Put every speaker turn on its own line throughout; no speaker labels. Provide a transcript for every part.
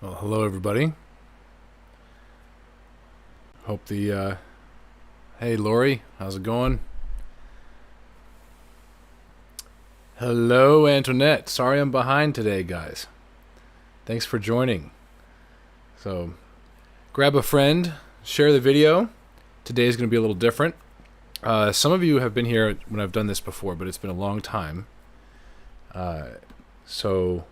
Well, hello everybody. Hope hey Lori, how's it going? Hello Antoinette. Sorry I'm behind today, guys. Thanks for joining. So, grab a friend, share the video. Today's going to be a little different. Some of you have been here when I've done this before, but it's been a long time. So,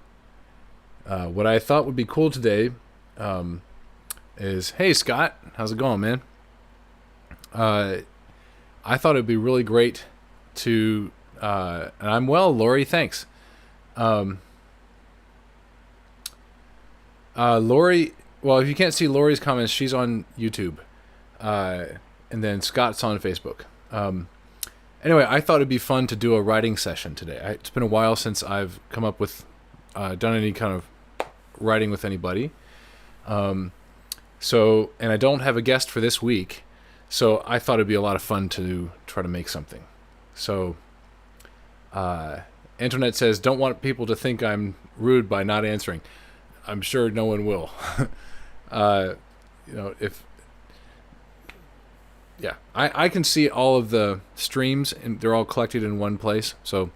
what I thought would be cool today is, hey Scott, how's it going, man? I thought it'd be really great to, and I'm well, Lori, thanks. Lori, well, if you can't see Lori's comments, she's on YouTube, and then Scott's on Facebook. Anyway, I thought it'd be fun to do a writing session today. It's been a while since I've come up with, done any kind of writing with anybody. So, and I don't have a guest for this week, so I thought it'd be a lot of fun to try to make something. So, Antoinette says, don't want people to think I'm rude by not answering. I'm sure no one will. I can see all of the streams, and they're all collected in one place. So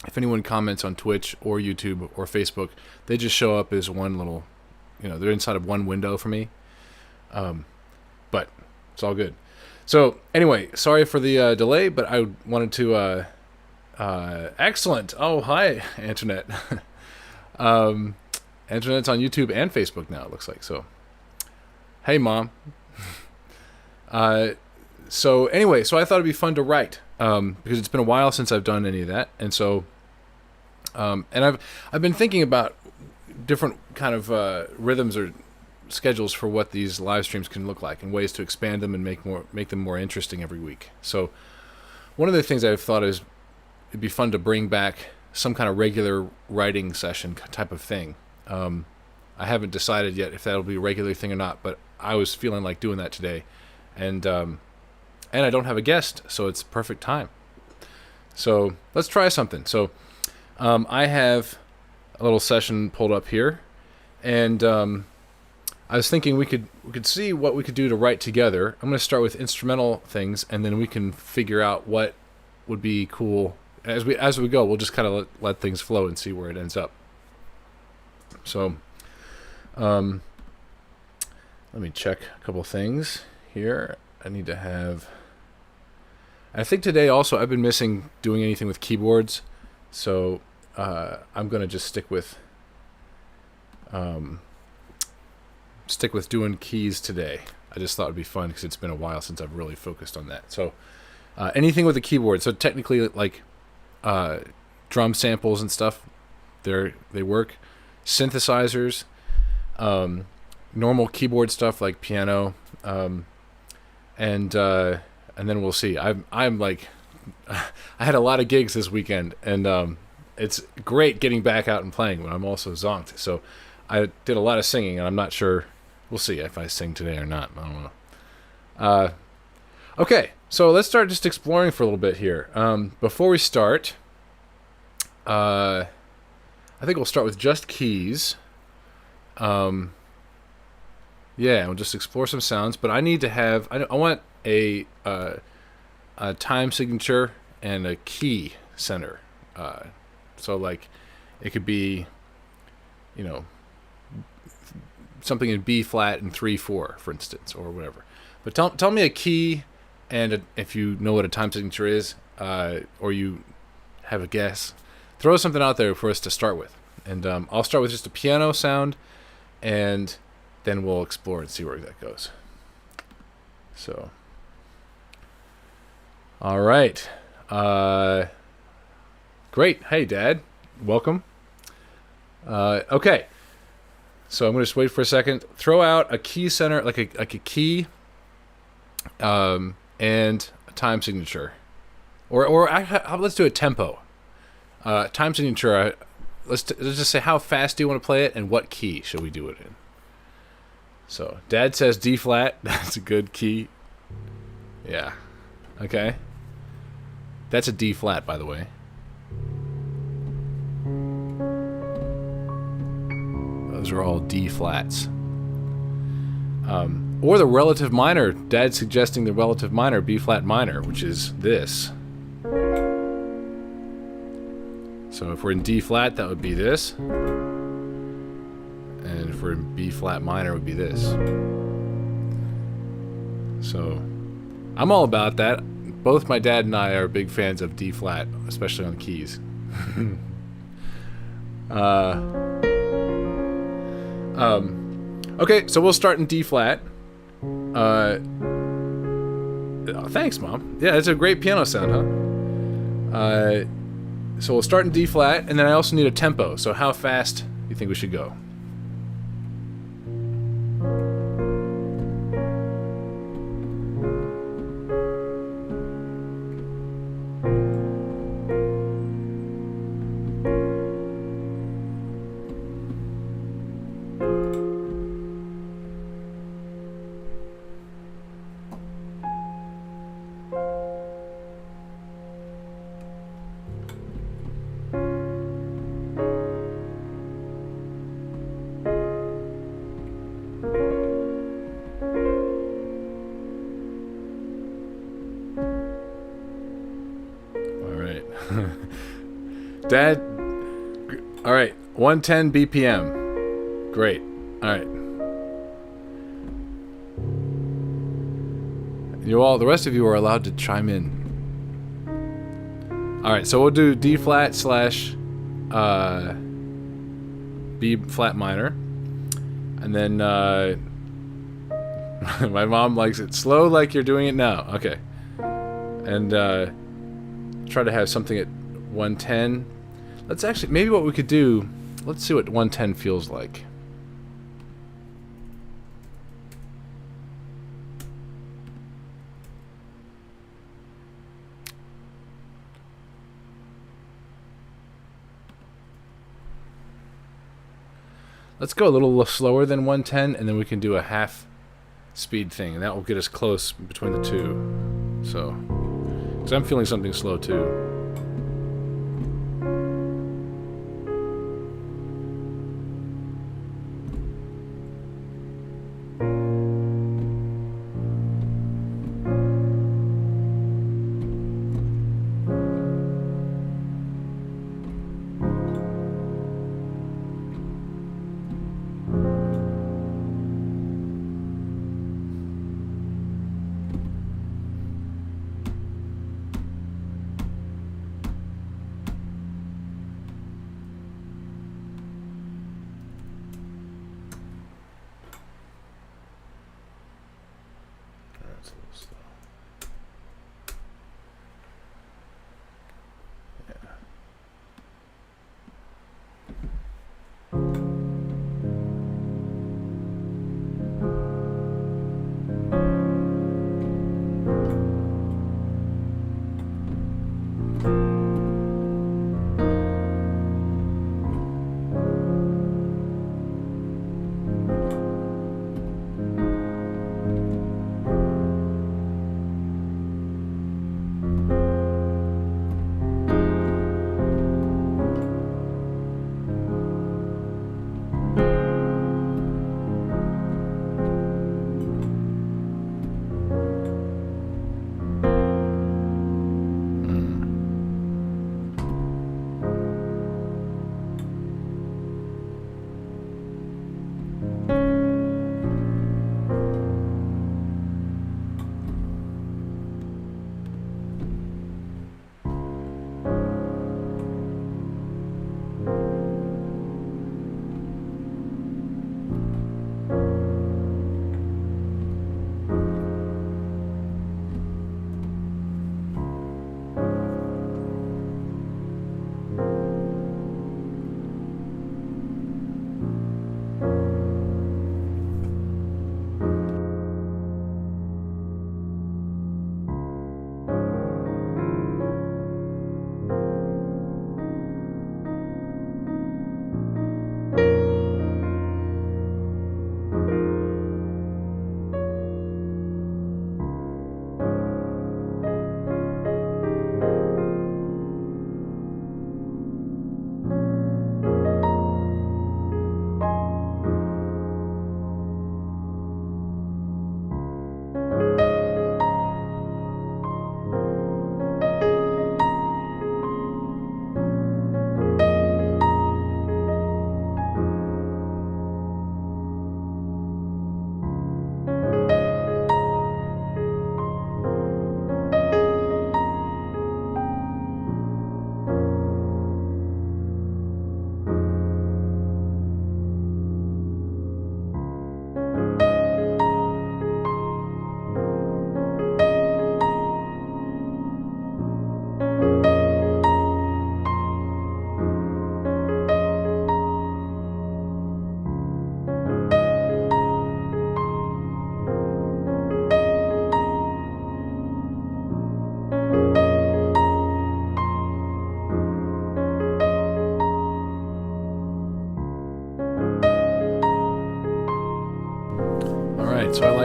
if anyone comments on Twitch or YouTube or Facebook, they just show up as one little, they're inside of one window for me. But it's all good. So anyway, sorry for the delay, but I wanted to, excellent. Oh, hi, Antoinette. Antoinette's on YouTube and Facebook now, it looks like. So, hey, Mom. So anyway, so I thought it'd be fun to write, because it's been a while since I've done any of that. And so, and I've been thinking about different kind of, rhythms or schedules for what these live streams can look like and ways to expand them and make them more interesting every week. So one of the things I've thought is it'd be fun to bring back some kind of regular writing session type of thing. I haven't decided yet if that'll be a regular thing or not, but I was feeling like doing that today. And I don't have a guest, so it's perfect time. So let's try something. So I have a little session pulled up here, and I was thinking we could see what we could do to write together. I'm going to start with instrumental things, and then we can figure out what would be cool as we go. We'll just kind of let things flow and see where it ends up. So, let me check a couple things here. I think today also I've been missing doing anything with keyboards, so I'm going to just stick with doing keys today. I just thought it'd be fun because it's been a while since I've really focused on that. So anything with a keyboard. So technically, like drum samples and stuff, they work. Synthesizers, normal keyboard stuff like piano, and then we'll see. I'm like, I had a lot of gigs this weekend, and it's great getting back out and playing, but I'm also zonked. So I did a lot of singing, and I'm not sure. We'll see if I sing today or not. I don't know. Okay, so let's start just exploring for a little bit here. Before we start, I think we'll start with just keys. Yeah, we'll just explore some sounds, but I need to have, I want a time signature and a key center. So like, it could be, something in B flat and 3/4, for instance, or whatever. But tell me a key, and if you know what a time signature is, or you have a guess, throw something out there for us to start with. And I'll start with just a piano sound, and then we'll explore and see where that goes. So, all right. Great. Hey, Dad. Welcome. Okay. So I'm going to just wait for a second. Throw out a key center, like a key, and a time signature. Or let's do a tempo. Time signature, let's just say how fast do you want to play it and what key should we do it in. So Dad says D flat. That's a good key. Yeah. Okay. That's a D flat, by the way. Those are all D flats. Or the relative minor. Dad's suggesting the relative minor, B flat minor, which is this. So if we're in D flat, that would be this. And if we're in B flat minor, it would be this. So I'm all about that. Both my dad and I are big fans of D flat, especially on keys. Okay, so we'll start in D flat. Oh, thanks, Mom. Yeah, it's a great piano sound, huh? So we'll start in D flat, and then I also need a tempo. So how fast do you think we should go? Dad, all right, 110 BPM. Great. All right. The rest of you are allowed to chime in. All right, so we'll do D flat slash B flat minor, and then my mom likes it slow, like you're doing it now. Okay, and try to have something at 110. Let's actually, maybe what we could do, let's see what 110 feels like. Let's go a little slower than 110, and then we can do a half speed thing, and that will get us close between the two. So, because I'm feeling something slow too.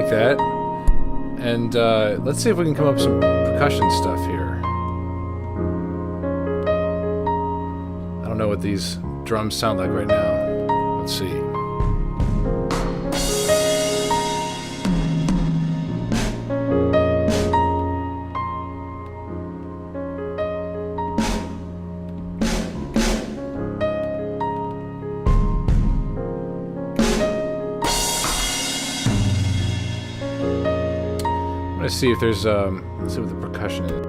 like that. And let's see if we can come up with some percussion stuff here. I don't know what these drums sound like right now. Let's see. Let's see if there's let's see what the percussion is.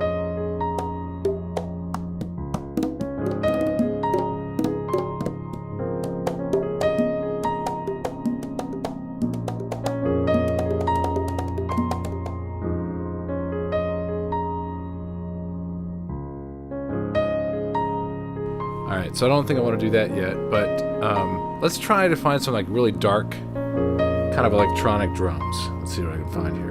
All right, so I don't think I want to do that yet, but let's try to find some like really dark kind of electronic drums. Let's see what I can find here.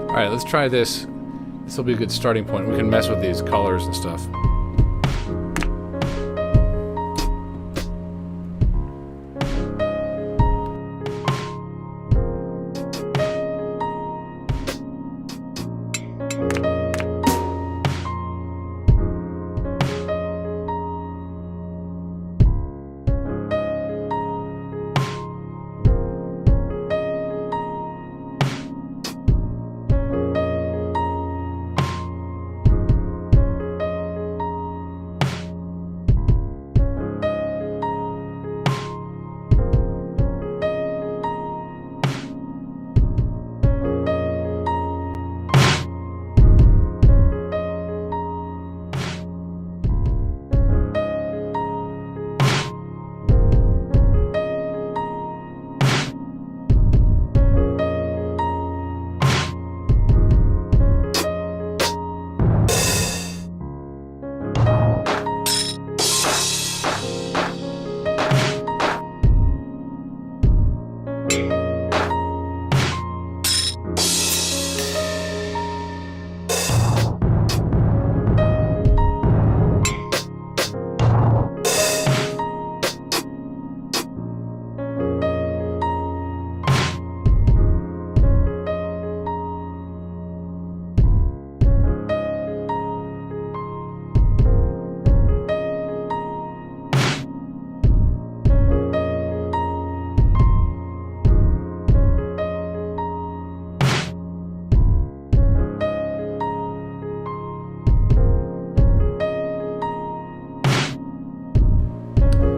All right, let's try this. This will be a good starting point. We can mess with these colors and stuff.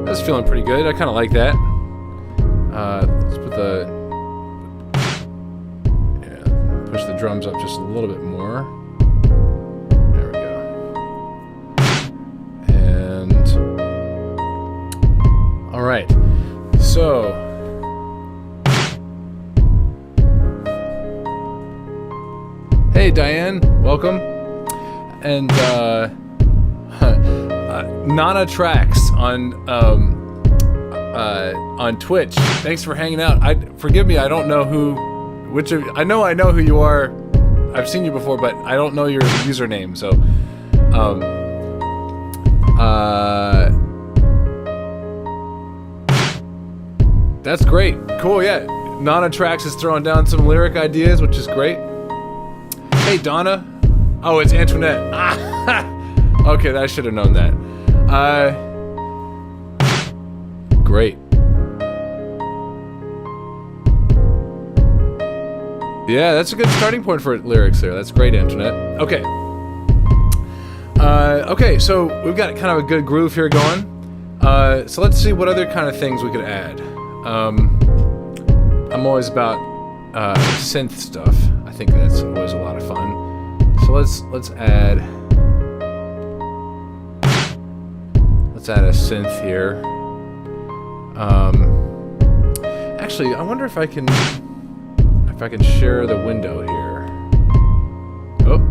That's feeling pretty good. I kind of like that. Let's put push the drums up just a little bit more. There we go. And all right. So hey Diane, welcome. And Nana Tracks on Twitch. Thanks for hanging out. Forgive me, I don't know I know who you are. I've seen you before, but I don't know your username. So, that's great. Cool. Yeah, Nana Tracks is throwing down some lyric ideas, which is great. Hey Donna. Oh, it's Antoinette. Okay, I should have known that. Great. Yeah, that's a good starting point for lyrics there. That's great, Antoinette. Okay. Okay, so we've got kind of a good groove here going. So let's see what other kind of things we could add. I'm always about synth stuff. I think that's always a lot of fun. So let's add a synth here. Actually, I wonder if I can share the window here. Oh.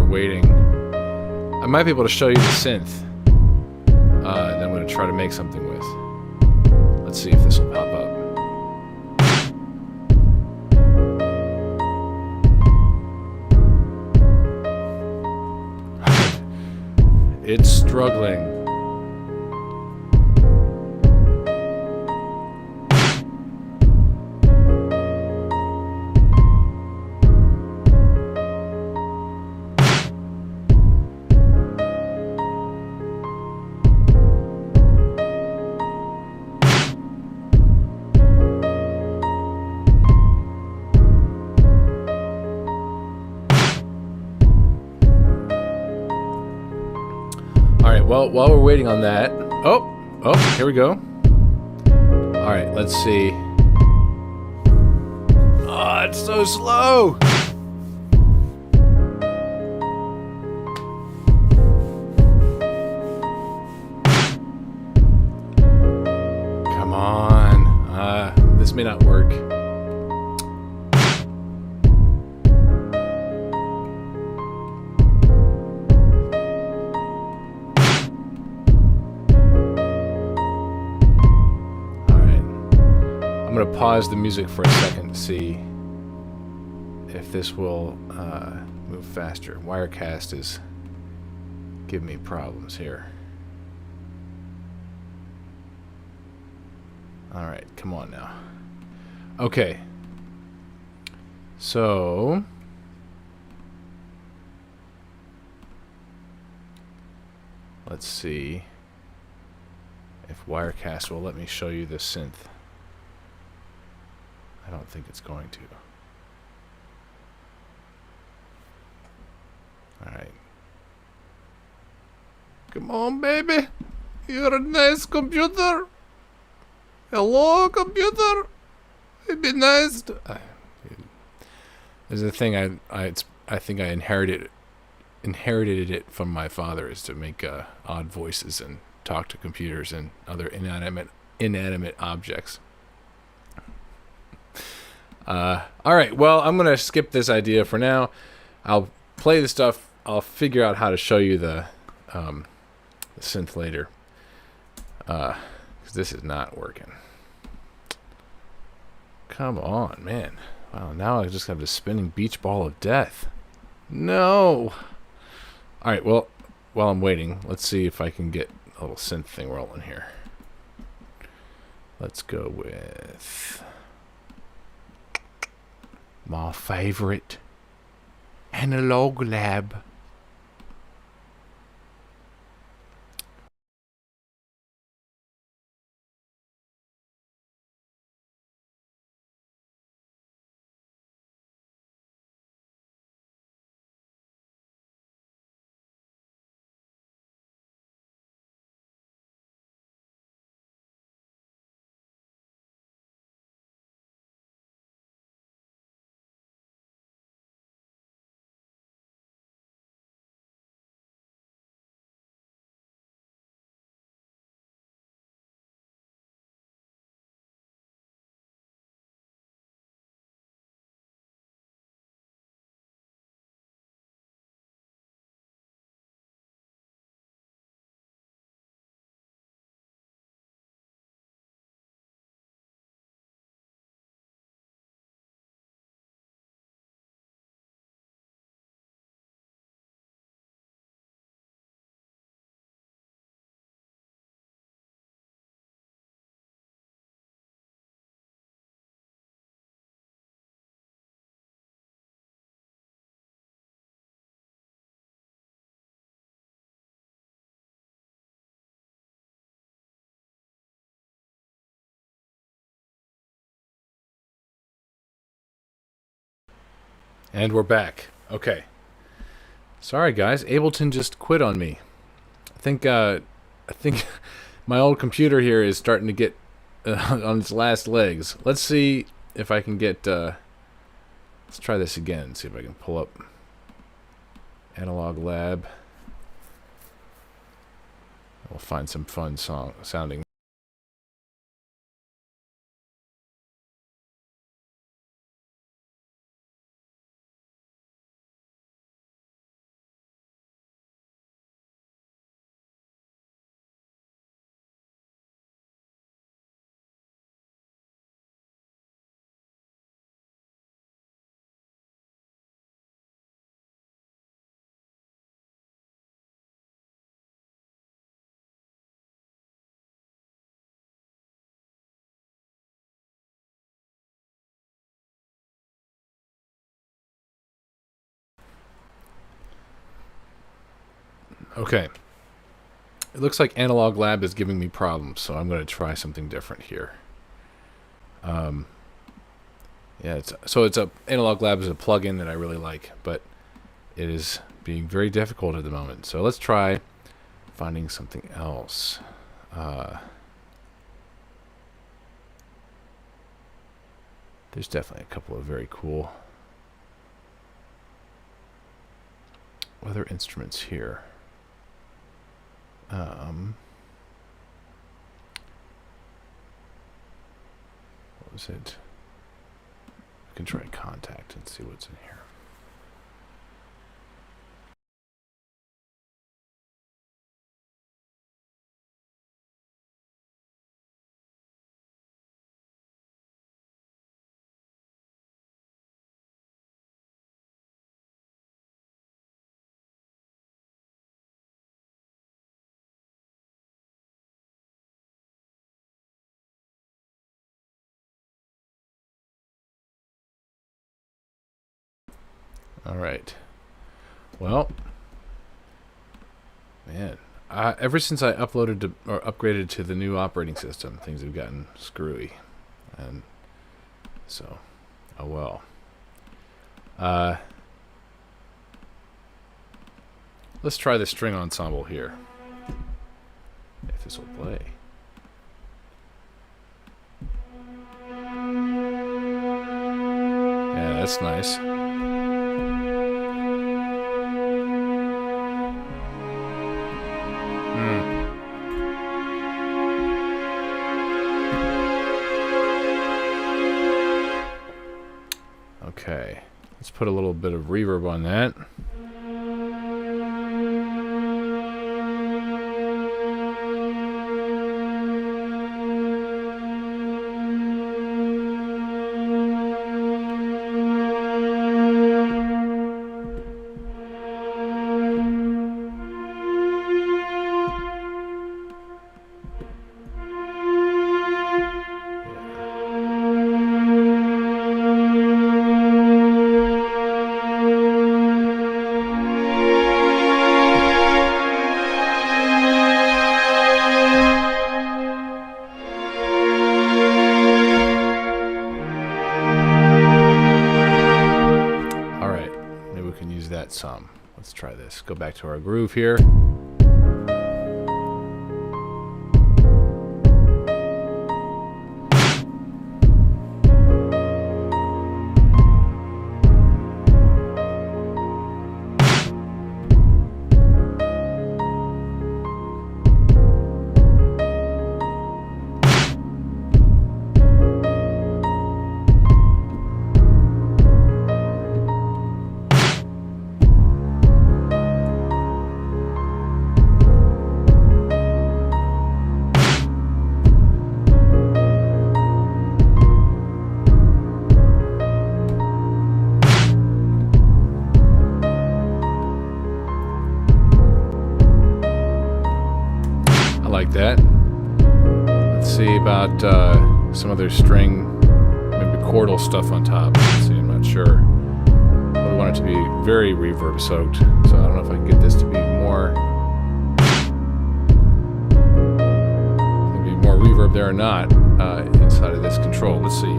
Waiting. I might be able to show you the synth that I'm going to try to make something with. Let's see if this will pop up. It's struggling. Well, while we're waiting on that... Oh, here we go. Alright, let's see. Oh, it's so slow! Come on. This may not work. I'm going to pause the music for a second to see if this will move faster. Wirecast is giving me problems here. Alright, come on now. Okay. So... let's see if Wirecast will let me show you this synth. I don't think it's going to. Alright. Come on, baby. You're a nice computer. Hello, computer. It'd be nice to... There's a thing I think I inherited it from my father, is to make odd voices and talk to computers and other inanimate objects. Alright, well, I'm going to skip this idea for now. I'll play the stuff. I'll figure out how to show you the synth later. Because this is not working. Come on, man. Wow, now I just have this spinning beach ball of death. No! Alright, well, while I'm waiting, let's see if I can get a little synth thing rolling here. Let's go with... my favorite analog lab. And we're back. Okay. Sorry, guys. Ableton just quit on me. I think my old computer here is starting to get on its last legs. Let's see if I can get. Let's try this again. See if I can pull up Analog Lab. We'll find some fun sounding. Okay. It looks like Analog Lab is giving me problems, so I'm going to try something different here. Yeah, Analog Lab is a plugin that I really like, but it is being very difficult at the moment. So let's try finding something else. There's definitely a couple of very cool other instruments here. What was it? I can try Contact and see what's in here. All right. Well, man, ever since I upgraded to the new operating system, things have gotten screwy, and so, oh well. Let's try the string ensemble here. If this will play. Yeah, that's nice. Okay, let's put a little bit of reverb on that. Some. Let's try this. Go back to our groove here. Like that. Let's see about some other string, maybe chordal stuff on top. Let's see, I'm not sure. We want it to be very reverb soaked, so I don't know if I can get this to be more reverb there or not inside of this control. Let's see.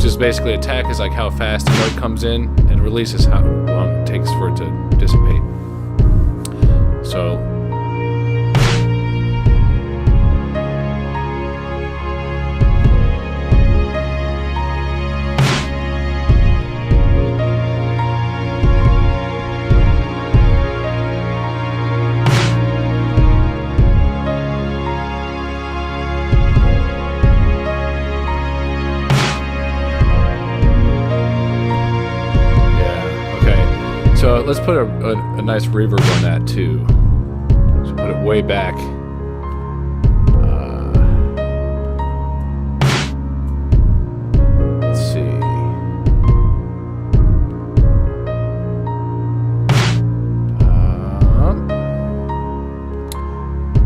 is basically attack is like how fast the note comes in, and release is how long it takes for it to dissipate. So So let's put a nice reverb on that too. So put it way back. Let's see.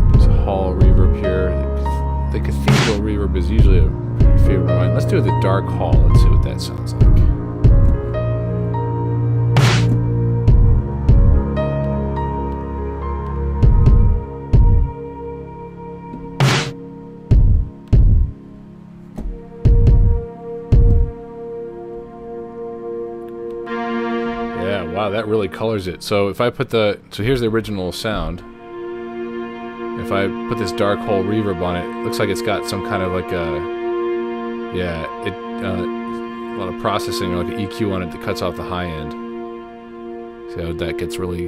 There's a hall reverb here. The cathedral reverb is usually a pretty favorite of mine. Let's do the dark hall. Let's see what that sounds like. Wow, that really colors it. So if I put so here's the original sound. If I put this dark hole reverb on it, it looks like it's got some kind of like a lot of processing or like an EQ on it that cuts off the high end. See how that gets really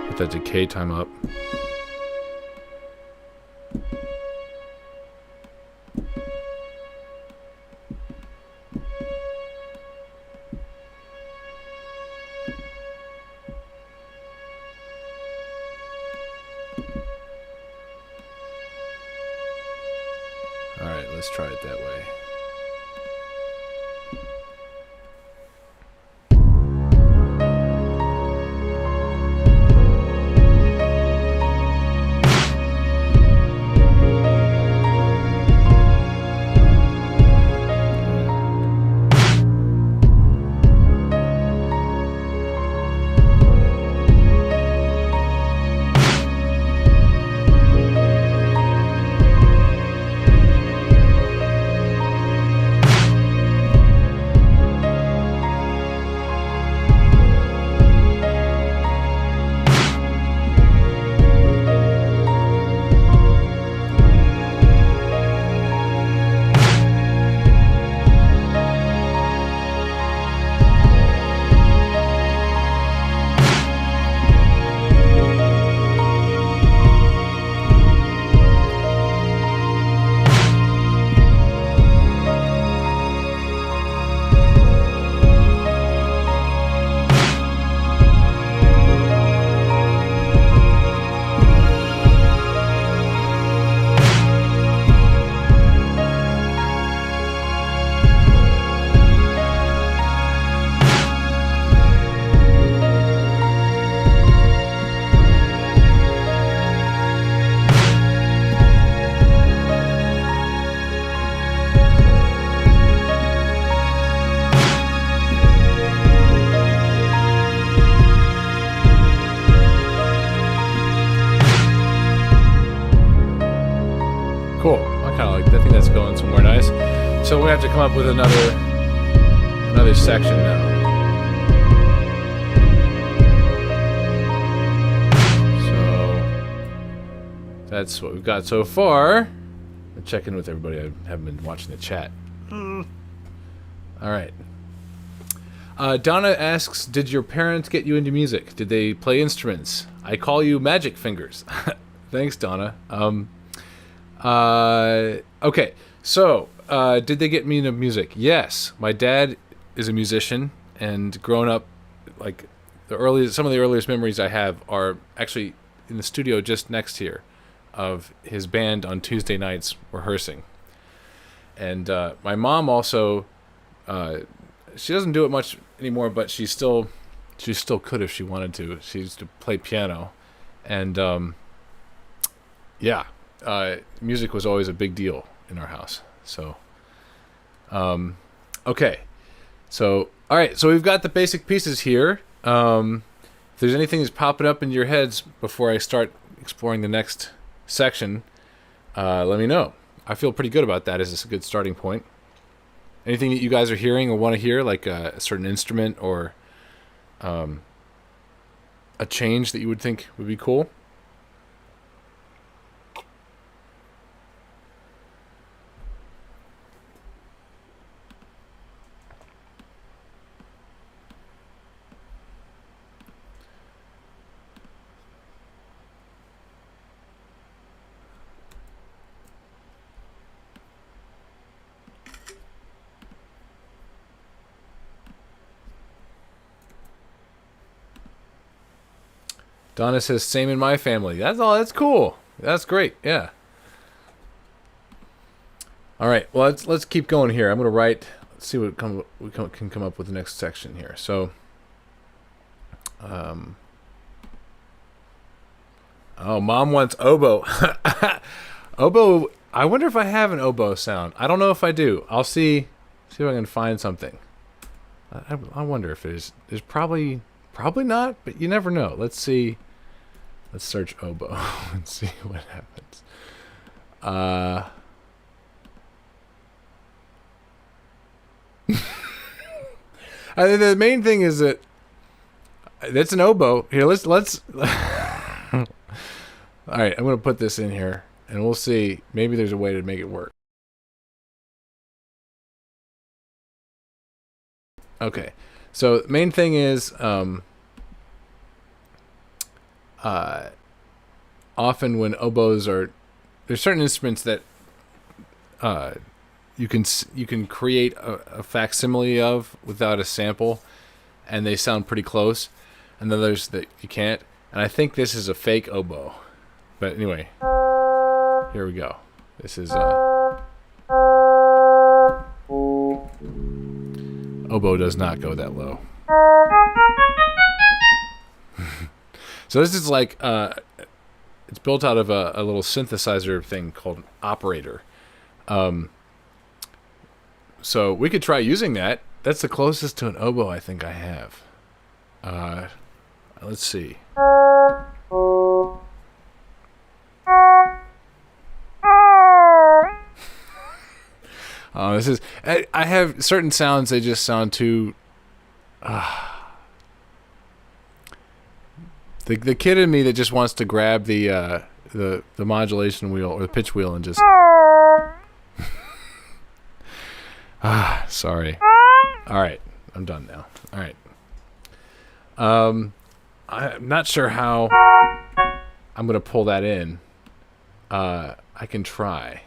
put that decay time up. All right, let's try it that way. Cool. I kind of like that. I think that's going somewhere nice. So we have to come up with another section now. So that's what we've got so far. I'll check in with everybody. I haven't been watching the chat. All right. Donna asks, did your parents get you into music? Did they play instruments? I call you Magic Fingers. Thanks, Donna. Okay, so did they get me into music? Yes, my dad is a musician, and growing up, like some of the earliest memories I have are actually in the studio just next here, of his band on Tuesday nights rehearsing. And my mom also, she doesn't do it much anymore, but she still could if she wanted to. She used to play piano, and music was always a big deal in our house. So, okay. So, all right. So we've got the basic pieces here. If there's anything that's popping up in your heads before I start exploring the next section, let me know. I feel pretty good about that as a good starting point. Anything that you guys are hearing or want to hear, like a certain instrument or a change that you would think would be cool? Donna says, same in my family. That's all. That's cool. That's great. Yeah. All right. Well, let's keep going here. I'm going to write. Let's see what we can come up with the next section here. So, oh, Mom wants oboe. Oboe. I wonder if I have an oboe sound. I don't know if I do. I'll see if I can find something. I wonder if there's probably not, but you never know. Let's see. Let's search oboe and see what happens. I think the main thing is that that's an oboe. Here, let's. All right, I'm gonna put this in here, and we'll see. Maybe there's a way to make it work. Okay, so the main thing is often when oboes are, there's certain instruments that you can create a facsimile of without a sample, and they sound pretty close, and then there's that you can't. And I think this is a fake oboe, but anyway, here we go. This is oboe does not go that low. So this is like it's built out of a little synthesizer thing called an operator. So we could try using that. That's the closest to an oboe I think I have. Let's see. This is. I have certain sounds. They just sound too. The kid in me that just wants to grab the modulation wheel or the pitch wheel and just. Sorry. All right, I'm done now. All right. I'm not sure how I'm gonna pull that in. I can try.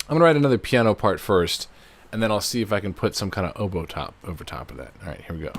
I'm gonna write another piano part first, and then I'll see if I can put some kind of oboe top over top of that. All right, here we go.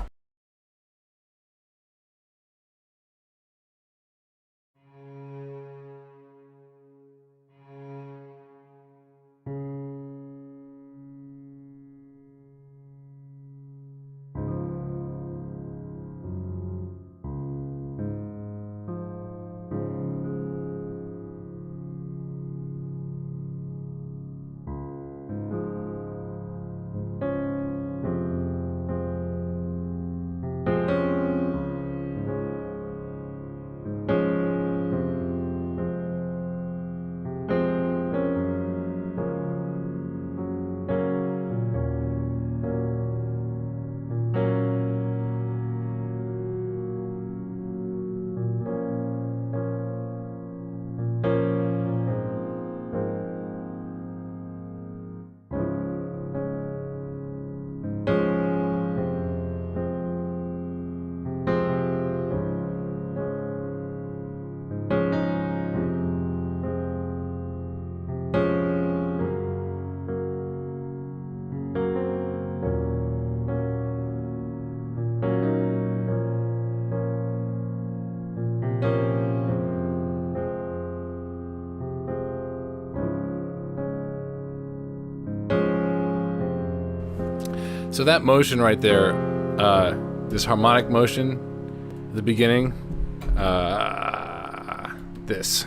So that motion right there, this harmonic motion, at the beginning, this.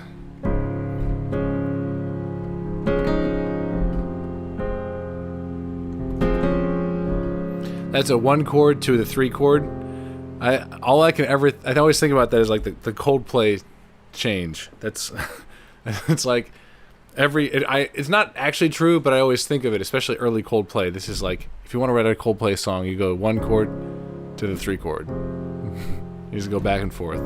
That's a 1 chord to the 3 chord. I always think about that as like the Coldplay change. That's it's like it's not actually true, but I always think of it, especially early Coldplay. This is like, if you want to write a Coldplay song, you go 1 chord to the 3 chord. You just go back and forth.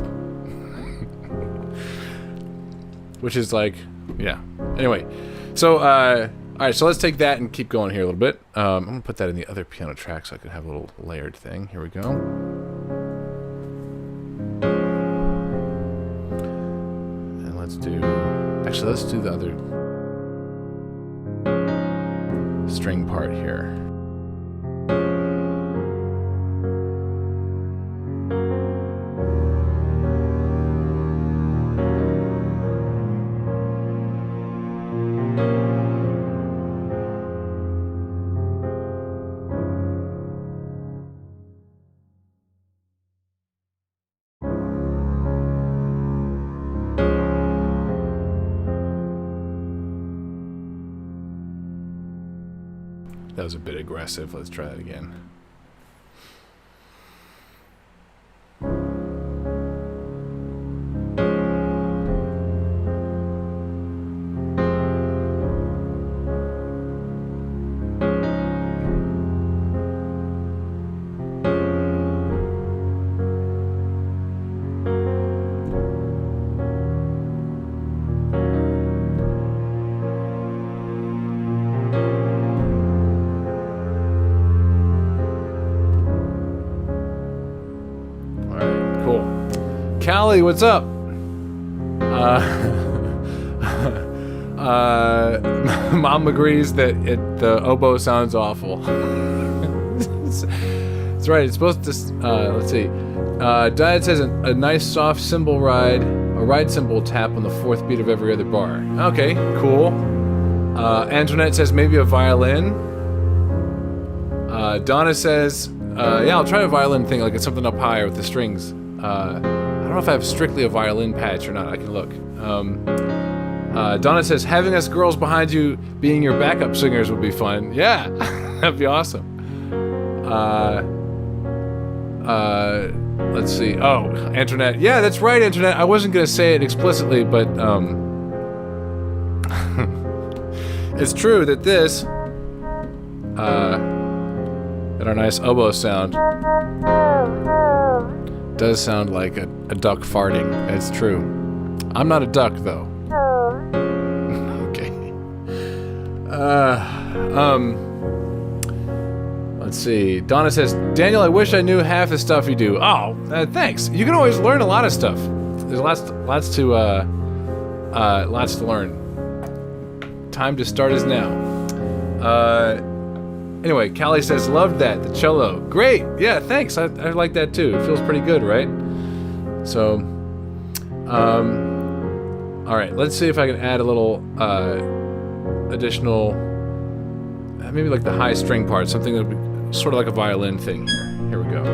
Which is like, yeah. Anyway, so all right, so let's take that and keep going here a little bit. I'm gonna put that in the other piano track so I could have a little layered thing. Here we go. And let's do the other string part here. That was a bit aggressive. Let's try that again. Callie, what's up? Mom agrees that the oboe sounds awful. That's right. It's supposed to. Let's see. Dad says a nice soft cymbal ride, a ride cymbal tap on the 4th beat of every other bar. Okay, cool. Antoinette says maybe a violin. Donna says, yeah, I'll try a violin thing, like it's something up higher with the strings. I don't know if I have strictly a violin patch or not. I can look. Donna says, having us girls behind you being your backup singers would be fun. Yeah, that'd be awesome. Let's see. Oh, Antoinette. Yeah, that's right, Antoinette. I wasn't going to say it explicitly, but it's true that this, that our nice oboe sound does sound like a duck farting. It's true. I'm not a duck, though. Okay. Let's see. Donna says, Daniel, I wish I knew half the stuff you do. Oh, thanks. You can always learn a lot of stuff. There's lots to learn. Time to start is now. Anyway, Callie says, loved that, the cello. Great, yeah, thanks, I like that too. It feels pretty good, right? So, all right, let's see if I can add a little additional, maybe like the high string part, something that would be sort of like a violin thing here. Here we go.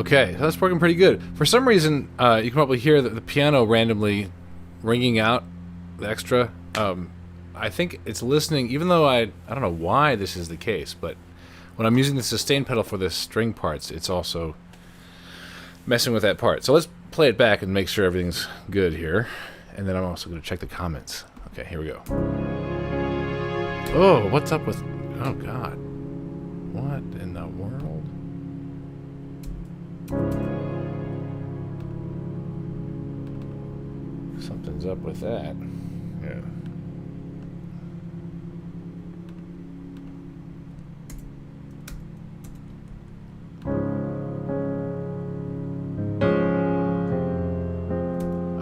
Okay, so that's working pretty good. For some reason, you can probably hear the piano randomly ringing out the extra. I think it's listening, even though I don't know why this is the case, but when I'm using the sustain pedal for the string parts, it's also messing with that part. So let's play it back and make sure everything's good here. And then I'm also going to check the comments. Okay, here we go. Oh, what's up with... Oh, God. What in the world? Something's up with that. Yeah.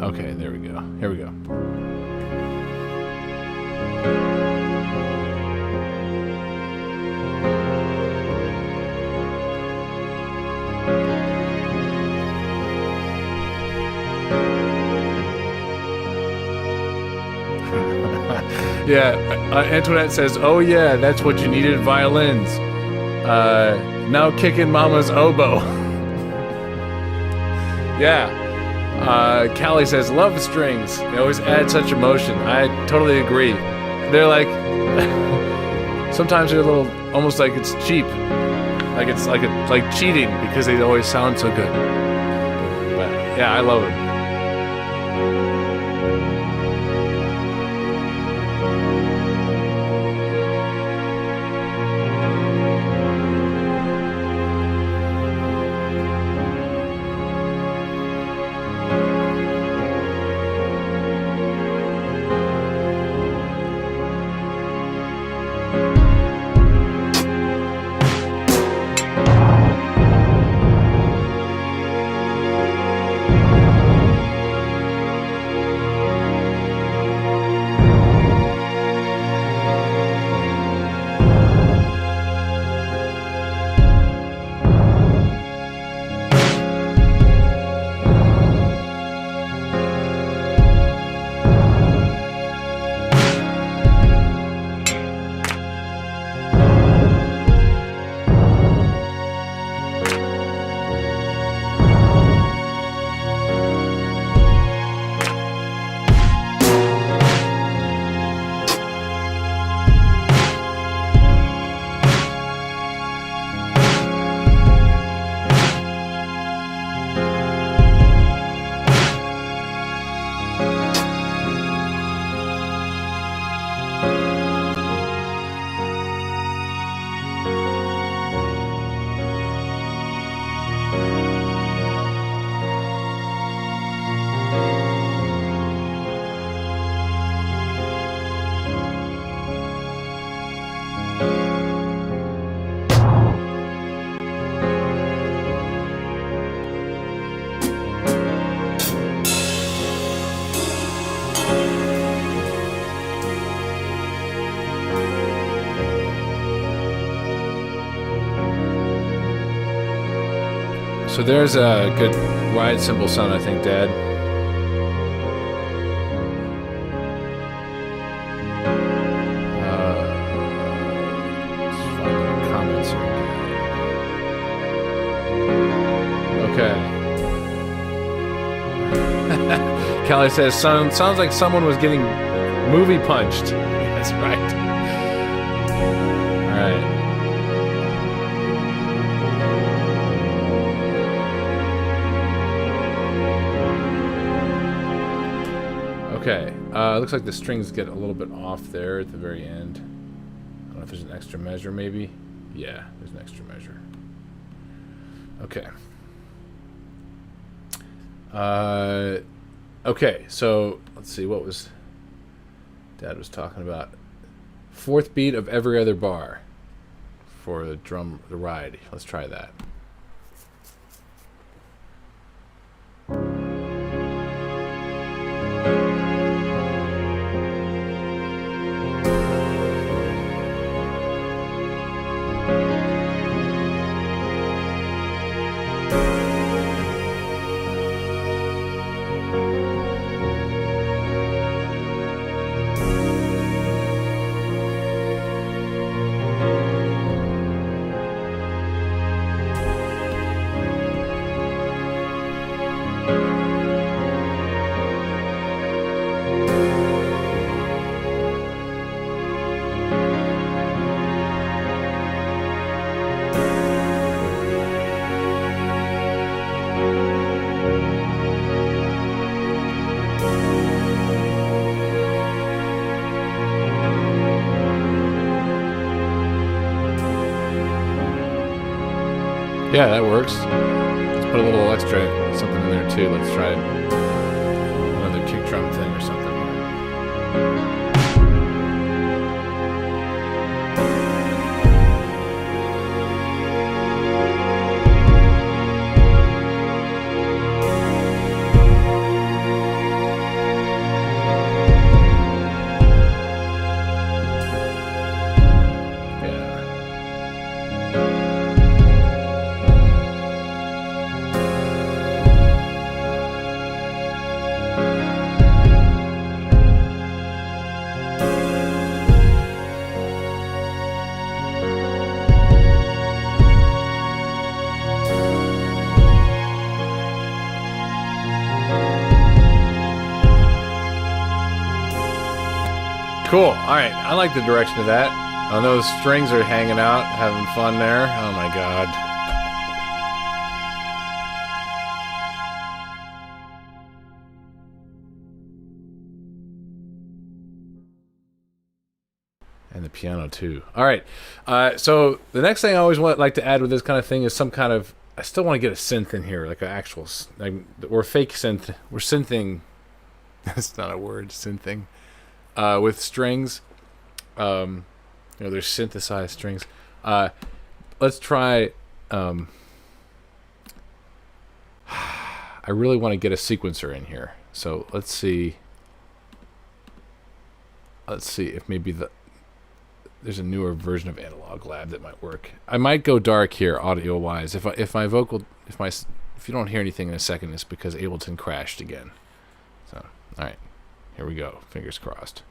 Okay, there we go. Here we go. Yeah, Antoinette says, "Oh yeah, that's what you needed, violins. Now kicking Mama's oboe." Yeah. Callie says, "Love strings. They always add such emotion." I totally agree. They're like, sometimes they're a little, almost like it's cheap, like it's like cheating because they always sound so good. But yeah, I love it. So there's a good ride cymbal sound, I think, Dad. Let's find the comments here. Okay. Callie says, sounds like someone was getting movie punched. That's right. All right. Okay, looks like the strings get a little bit off there at the very end. I don't know if there's an extra measure, maybe. Yeah, there's an extra measure. Okay. Okay, so let's see, what was Dad was talking about? Fourth beat of every other bar for the ride. Let's try that. Yeah, that works. Let's put a little extra something in there too. Let's try another kick drum thing or something. Cool. All right. I like the direction of that. Those strings are hanging out, having fun there. Oh my god. And the piano too. All right. So the next thing I always like to add with this kind of thing is some kind of. I still want to get a synth in here, like an actual. We're fake synth. We're synthing. That's not a word. Synthing. With strings, there's synthesized strings. Let's try. I really want to get a sequencer in here, so let's see. Let's see if maybe there's a newer version of Analog Lab that might work. I might go dark here, audio wise. If you don't hear anything in a second, it's because Ableton crashed again. So, all right. Here we go. Fingers crossed.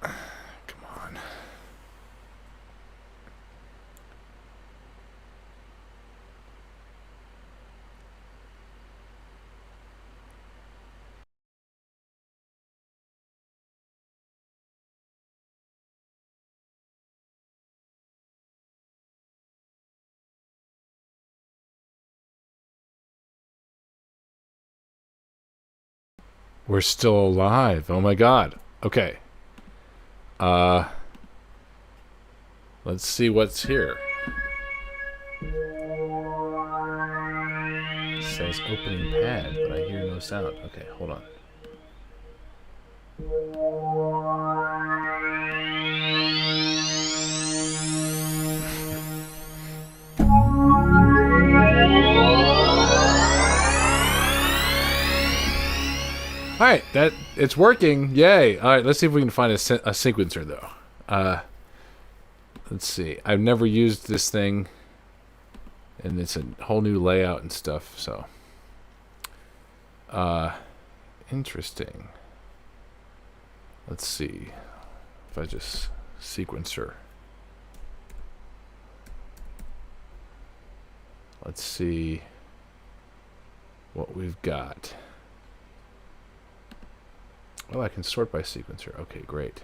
Come on. We're still alive. Oh my god. Okay. Let's see what's here. It says opening pad, but I hear no sound. Okay, hold on. All right, it's working. Yay! All right, let's see if we can find a sequencer though. Let's see. I've never used this thing, and it's a whole new layout and stuff. So, interesting. Let's see if I just sequencer. Let's see what we've got. Oh, I can sort by sequencer. Okay, great.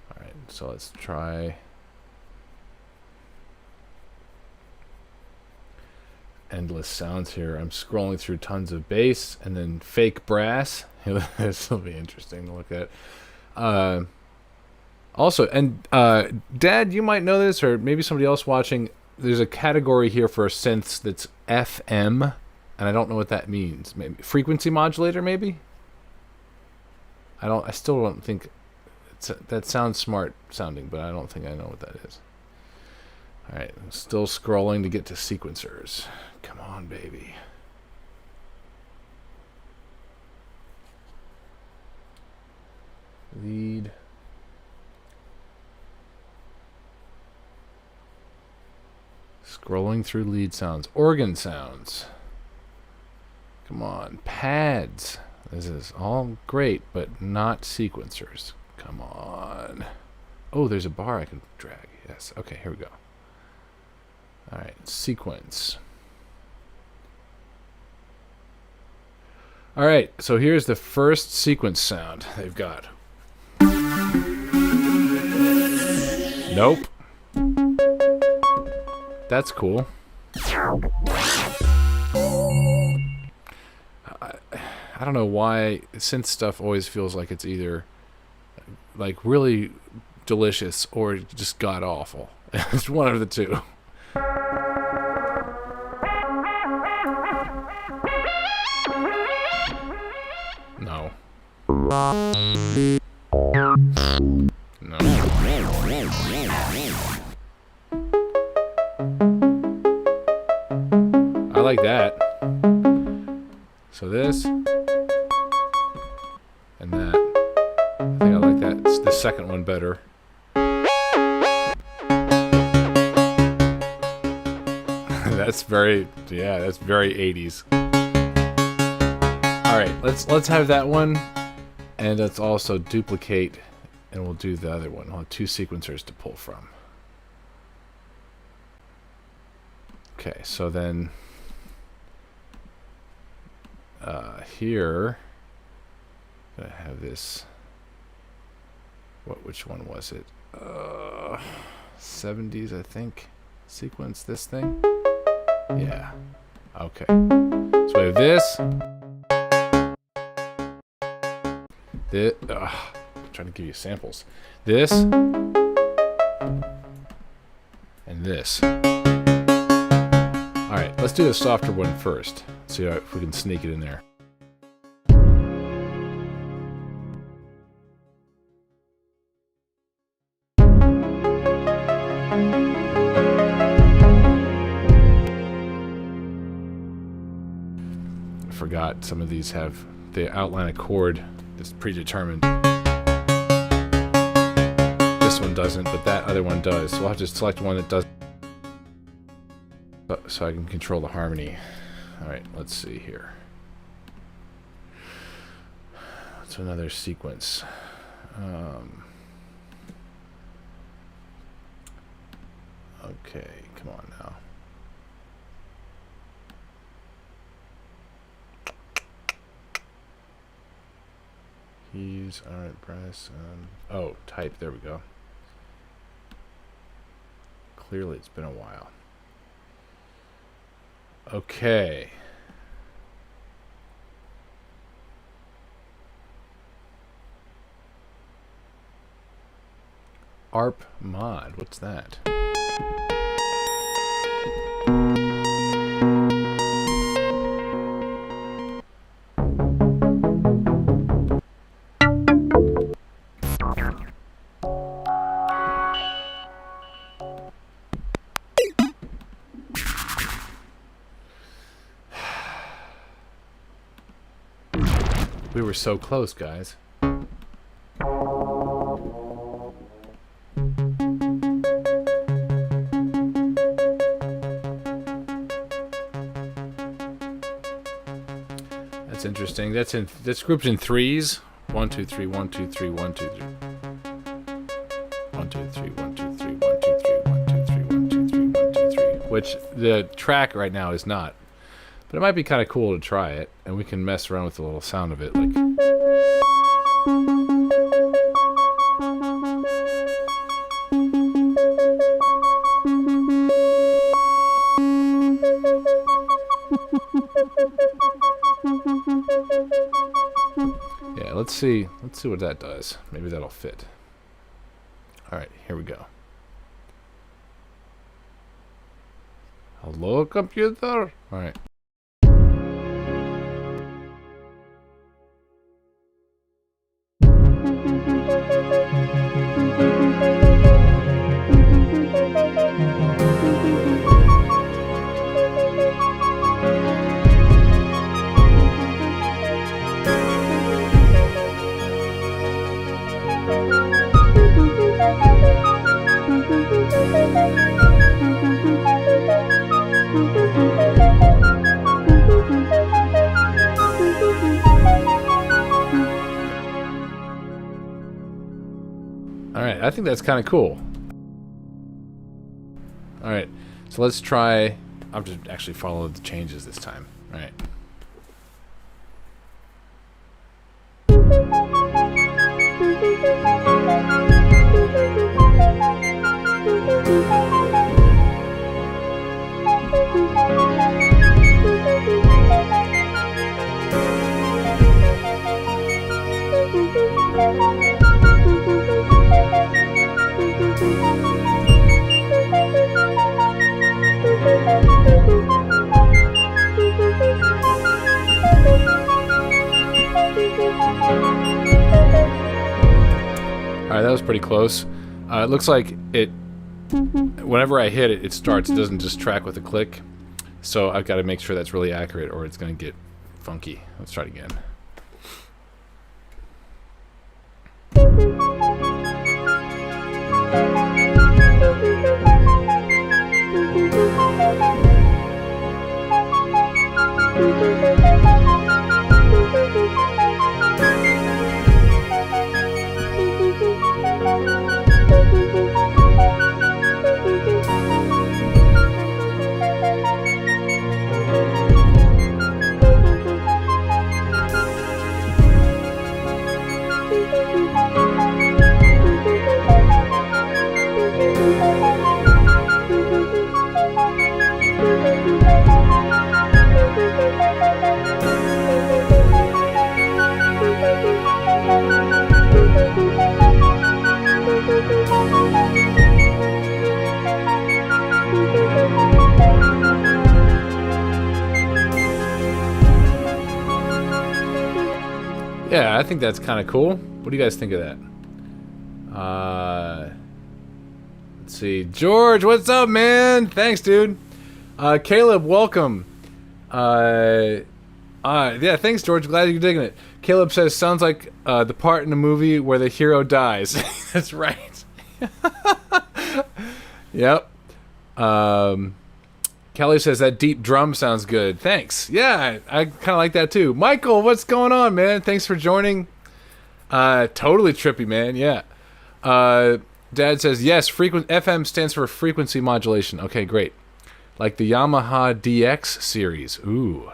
All right, so let's try. Endless sounds here. I'm scrolling through tons of bass and then fake brass. This will be interesting to look at. Also, and Dad, you might know this, or maybe somebody else watching. There's a category here for synths that's FM, and I don't know what that means. Maybe frequency modulator, maybe. I still don't think that sounds smart sounding, but I don't think I know what that is. All right, I'm still scrolling to get to sequencers. Come on, baby. Lead. Scrolling through lead sounds. Organ sounds. Come on, pads. This is all great, but not sequencers. Come on. Oh, there's a bar I can drag. Yes. Okay, here we go. All right, sequence. All right, so here's the first sequence sound they've got. Nope. That's cool. I don't know why synth stuff always feels like it's either like really delicious or just god awful. It's one of the two. No. No. I like that. So this and that. I think I like that. It's the second one better. That's very 80s. All right, let's have that one, and let's also duplicate, and we'll do the other one. We'll have two sequencers to pull from. Okay, so then here, I'm gonna have this. Which one was it? 70s, I think. Sequence this thing. Yeah. Okay. So we have this. I'm trying to give you samples. This. And this. Alright, let's do the softer one first. See if we can sneak it in there. I forgot some of these have the outline a chord that's predetermined. This one doesn't, but that other one does. So we'll have to select one that does, so I can control the harmony. Alright, let's see here. That's another sequence. Okay, come on now. Keys, alright, press, oh, type, there we go. Clearly it's been a while. Okay. ARP mod, what's that? We were so close, guys. That's interesting. That's grouped in threes. 1, 2, 3, 1, 2, 3, 1, 2, 3. 1, 2, 3, 1, 2, 3, 1, 2, 3, 1, 2, 3, 1, 2, 3, 1, 2, 3. Which the track right now is not. But it might be kind of cool to try it, and we can mess around with the little sound of it, like. Yeah, let's see what that does. Maybe that'll fit. All right, here we go. Hello, computer. All right. Alright, I think that's kind of cool. Alright, so let's try. I'll just actually follow the changes this time. Alright. pretty close. It looks like it. Whenever I hit it, it starts. It doesn't just track with a click. So I've got to make sure that's really accurate, or it's going to get funky. Let's try it again. Yeah, I think that's kind of cool. What do you guys think of that? Let's see. George, what's up, man? Thanks, dude. Caleb, welcome. Yeah, thanks, George. Glad you're digging it. Caleb says, sounds like the part in the movie where the hero dies. That's right. Yep. Kelly says that deep drum sounds good. Thanks. Yeah, I kind of like that too. Michael, what's going on, man? Thanks for joining. Totally trippy, man. Yeah. Dad says yes. FM stands for frequency modulation. Okay, great. Like the Yamaha DX series. Ooh,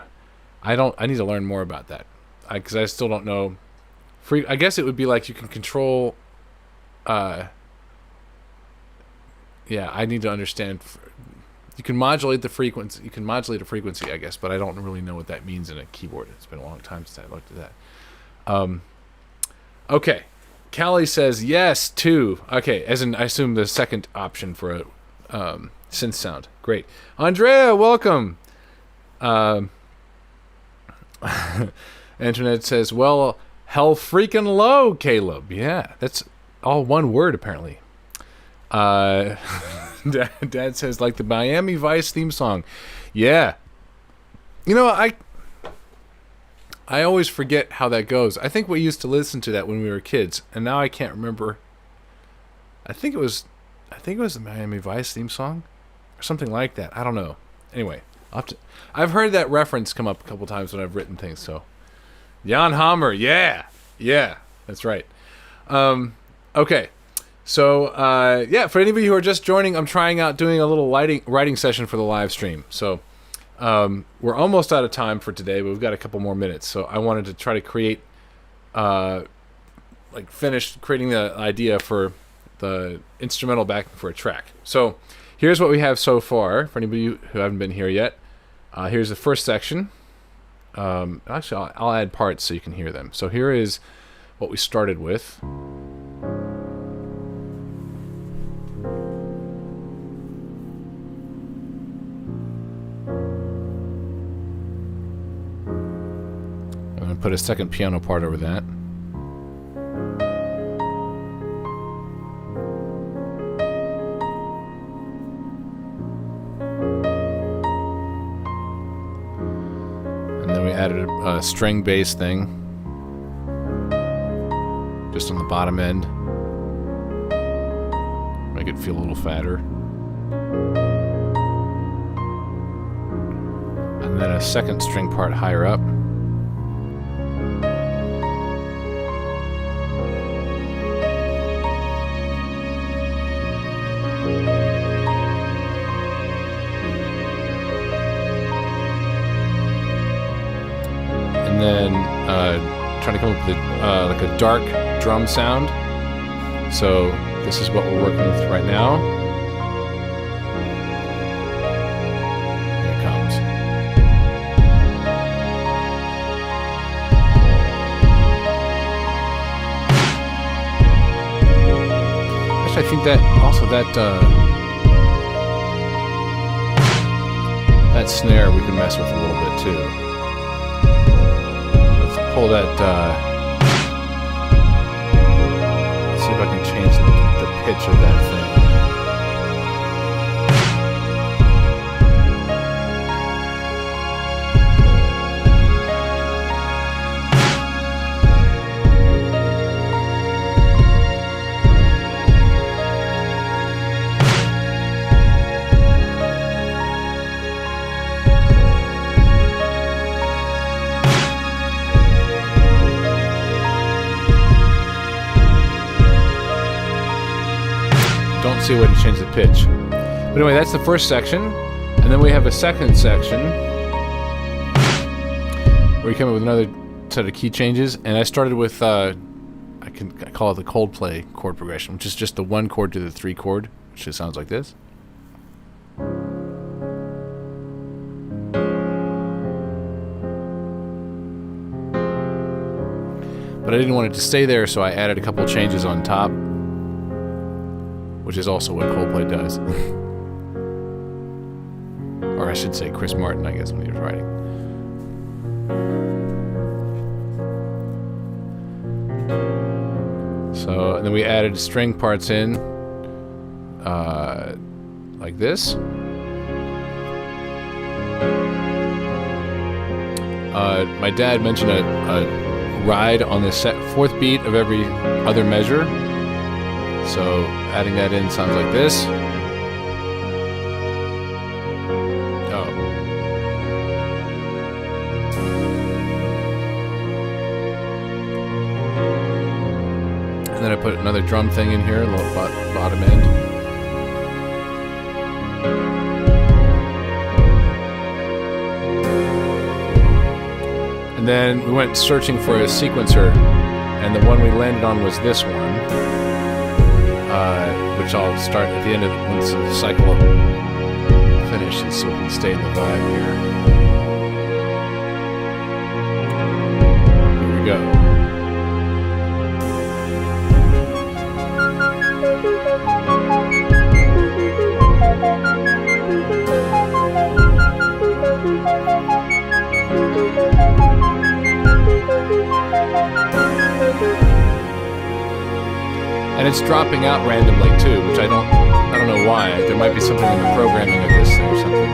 I need to learn more about that because I still don't know. I guess it would be like you can control. Yeah, I need to understand. You can modulate the frequency. You can modulate a frequency, I guess, but I don't really know what that means in a keyboard. It's been a long time since I looked at that. Okay. Callie says yes too. Okay, as in I assume the second option for a synth sound. Great. Andrea, welcome. Internet says, well, hell freaking low, Caleb. Yeah, that's all one word apparently. Dad says like the Miami Vice theme song. Yeah. You know, I always forget how that goes. I think we used to listen to that when we were kids, and now I can't remember. I think it was the Miami Vice theme song or something like that. I don't know. Anyway, I've heard that reference come up a couple times when I've written things. So, Jan Hammer, yeah, that's right. Okay. So, yeah, for anybody who are just joining, I'm trying out doing a little writing session for the live stream. So, we're almost out of time for today, but we've got a couple more minutes. So I wanted to try to create, finish creating the idea for the instrumental backing for a track. So here's what we have so far for anybody who haven't been here yet. Here's the first section. Actually, I'll add parts so you can hear them. So here is what we started with. I'm going to put a second piano part over that. And then we added a string bass thing just on the bottom end. Make it feel a little fatter. And then a second string part higher up. And then trying to come up with like a dark drum sound. So this is what we're working with right now. Here it comes. Actually, I think that also that snare we can mess with a little bit too. Pull that, let's see if I can change the pitch of that thing. Don't see a way to change the pitch. But anyway, that's the first section. And then we have a second section where you come up with another set of key changes. And I started with, I call it the Coldplay chord progression, which is just the 1 chord to the 3 chord, which just sounds like this. But I didn't want it to stay there, so I added a couple changes on top, which is also what Coldplay does. Or I should say Chris Martin, I guess, when he was writing. So, and then we added string parts in, like this. My dad mentioned a ride on the 4th beat of every other measure. So adding that in sounds like this. Oh. And then I put another drum thing in here, a little bottom end. And then we went searching for a sequencer, and the one we landed on was this one. Which I'll start at the end of once the cycle finishes, so we can stay in the vibe here. Here we go. And it's dropping out randomly too, which I don't know why. There might be something in the programming of this thing or something.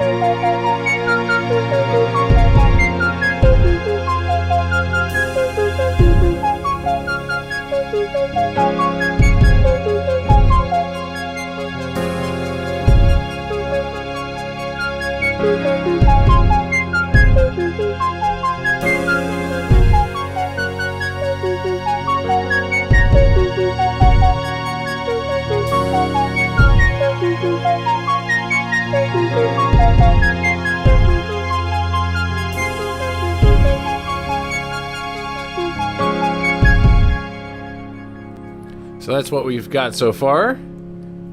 So that's what we've got so far,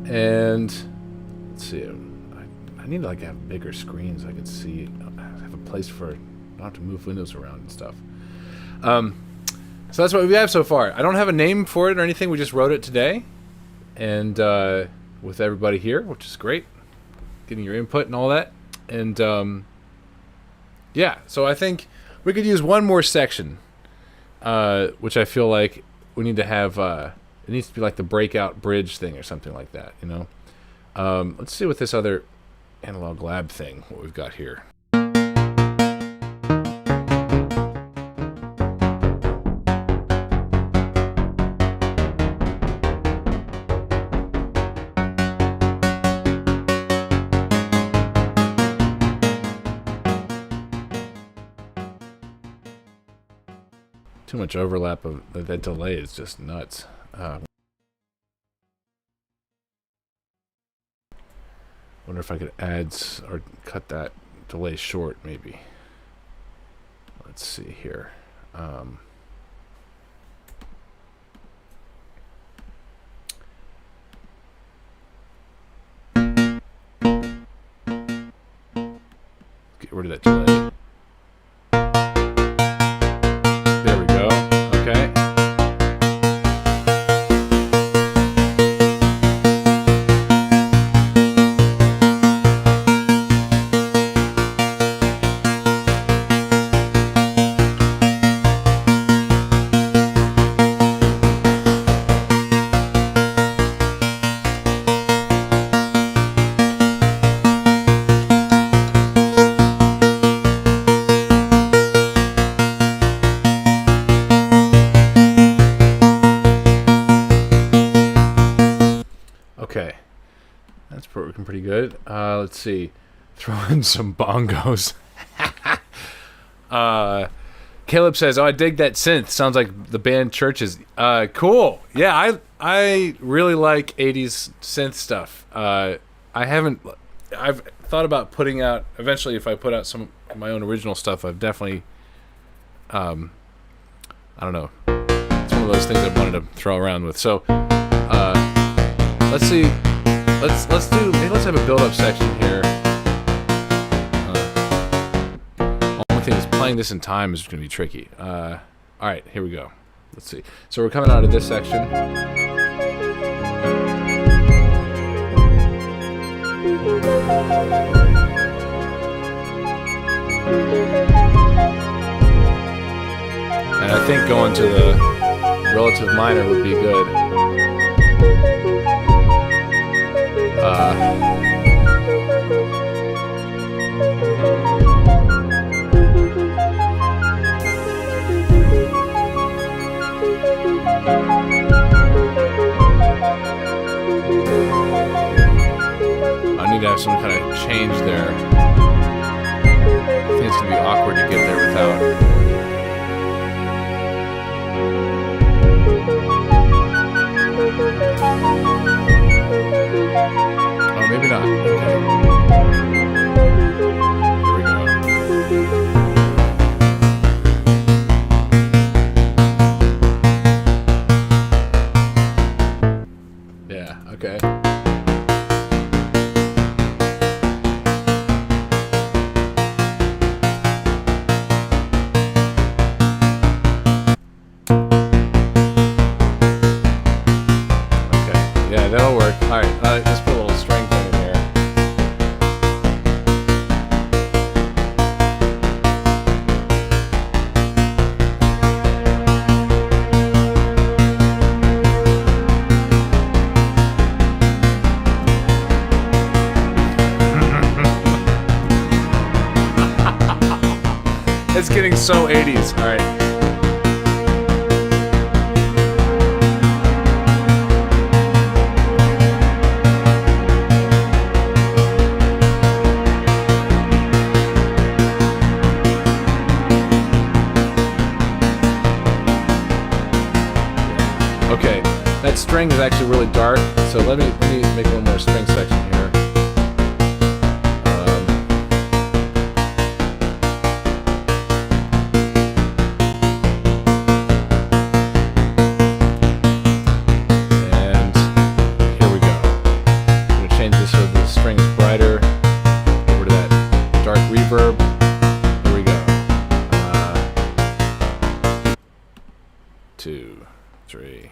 and let's see. I need to have bigger screens. I can see. I have a place for. I don't have to move windows around and stuff. So that's what we have so far. I don't have a name for it or anything. We just wrote it today, and with everybody here, which is great, getting your input and all that. And yeah, so I think we could use one more section, which I feel like we need to have. It needs to be like the breakout bridge thing or something like that, you know. Let's see what this other analog lab thing, what we've got here. Too much overlap of that delay is just nuts. Wonder if I could add or cut that delay short, maybe. Let's see here. Get rid of that delay. There we go. Okay. good. Let's see. Throw in some bongos. Caleb says, "Oh, I dig that synth. Sounds like the band Churches." Cool. Yeah, I really like 80s synth stuff. I've thought about putting out, eventually if I put out some of my own original stuff, I've definitely, I don't know. It's one of those things I've wanted to throw around with. So, let's see. Let's have a build-up section here. Only thing is playing this in time is going to be tricky. All right, here we go. Let's see. So we're coming out of this section. And I think going to the relative minor would be good. I need to have some kind of change there. I think it's going to be awkward to get there without. Oh, maybe not. Okay. Here we go. Yeah, okay. Yeah, that'll work. All right, let's put a little string thing in here. It's getting so 80s. All right. Okay, that string is actually really dark, so let me make a little more string section here. And here we go. I'm going to change this so the string is brighter. Over to that dark reverb. Here we go. 2, 3.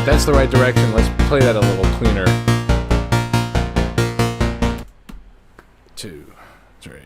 That's the right direction. Let's play that a little cleaner. 2, 3.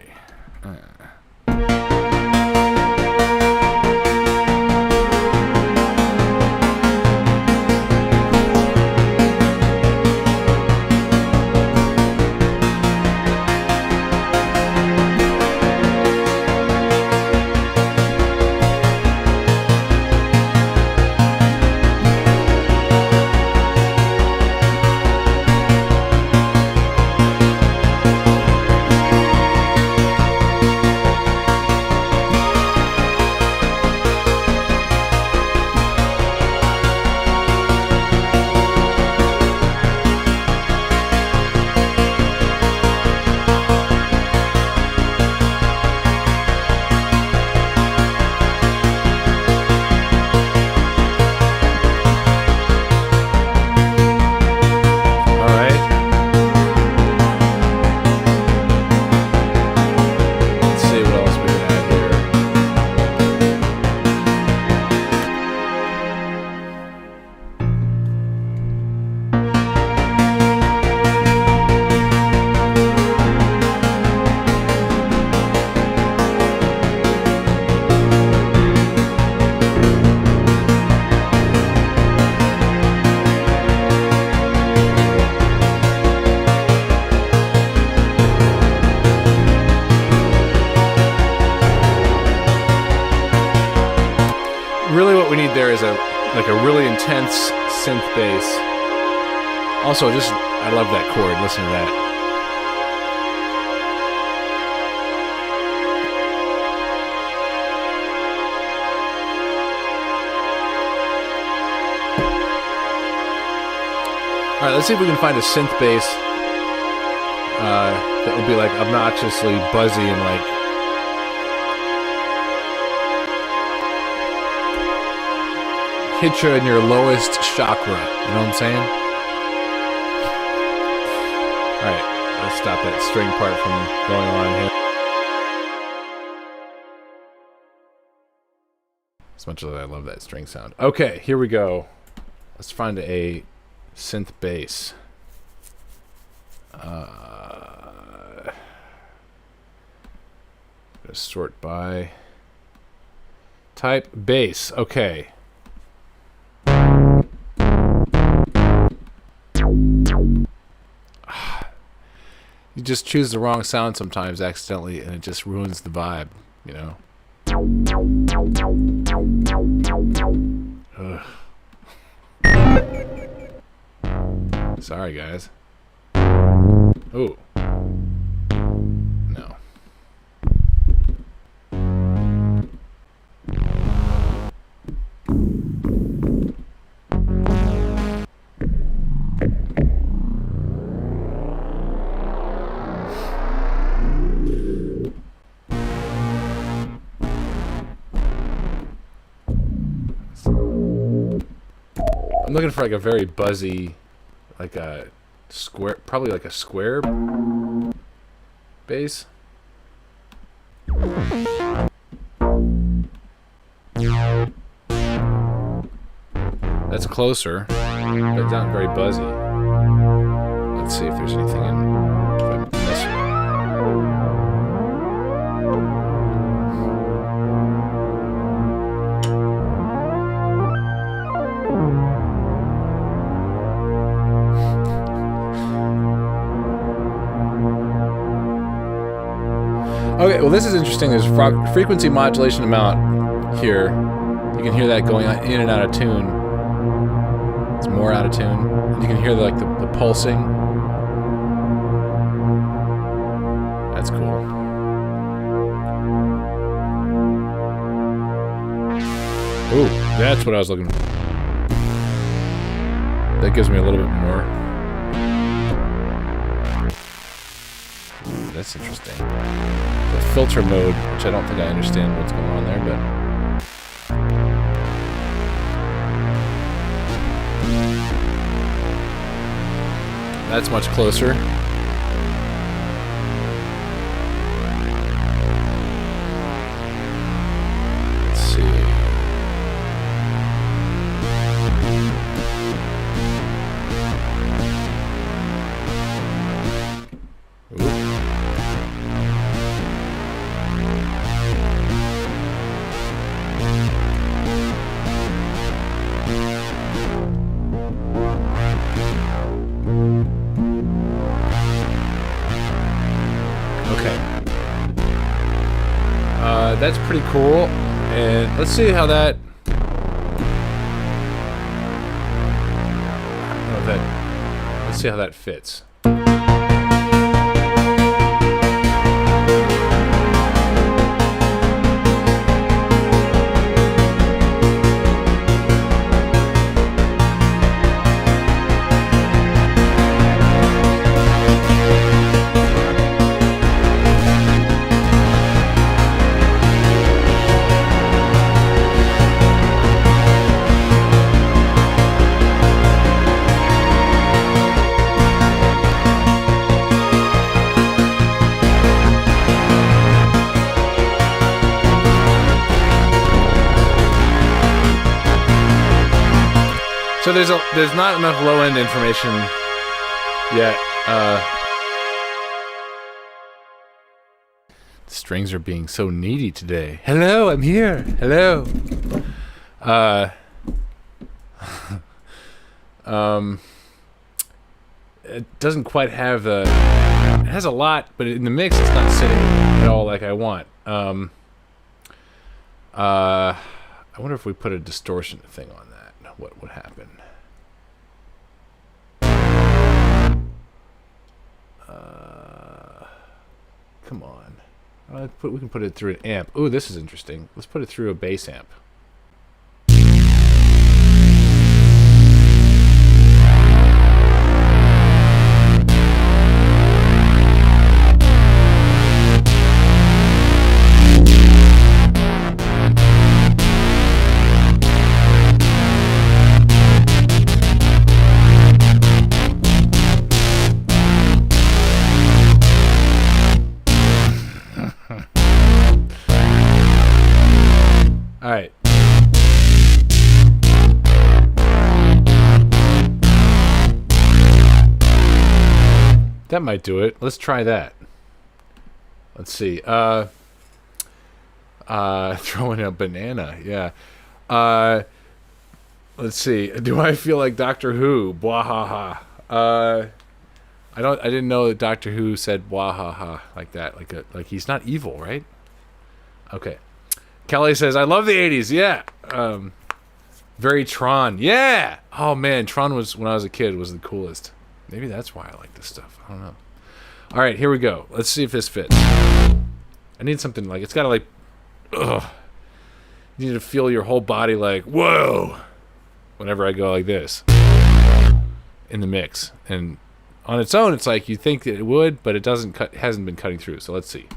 really what we need there is a really intense synth bass. Also, I love that chord. Listen to that. All right, let's see if we can find a synth bass that would be like obnoxiously buzzy and like hit you in your lowest chakra. You know what I'm saying? All right, let's stop that string part from going on here. As much as I love that string sound. Okay, here we go. Let's find a synth bass. Gonna sort by type bass. Okay. You just choose the wrong sound sometimes accidentally, and it just ruins the vibe, you know? Ugh. Sorry, guys. Ooh. No. I'm looking for like a very buzzy, like a square, probably like a square bass. That's closer, but it's not very buzzy. Let's see if there's anything in this one. Okay, well this is interesting. There's frequency modulation amount here. You can hear that going in and out of tune. It's more out of tune. And you can hear the pulsing. That's cool. Ooh, that's what I was looking for. That gives me a little bit more. Ooh, that's interesting. The filter mode, which I don't think I understand what's going on there, but that's much closer. Let's see. That's pretty cool, and let's see how that. Let's see how that fits. So there's not enough low-end information yet. The strings are being so needy today. Hello, I'm here. Hello. It doesn't quite have the. It has a lot, but in the mix, it's not sitting at all like I want. I wonder if we put a distortion thing on that, what would happen? Come on. We can put it through an amp. Ooh, this is interesting. Let's put it through a bass amp. All right. That might do it. Let's try that. Let's see. Throwing a banana. Yeah. Let's see. Do I feel like Doctor Who? Bwahaha. I didn't know that Doctor Who said bwahaha like that. Like he's not evil, right? Okay. Kelly says, I love the 80s. Yeah. Very Tron. Yeah. Oh, man. Tron was, when I was a kid, was the coolest. Maybe that's why I like this stuff. I don't know. All right, here we go. Let's see if this fits. I need something like, it's got to like, ugh. You need to feel your whole body like, whoa, whenever I go like this in the mix. And on its own, it's like you think that it would, but it hasn't been cutting through. So let's see.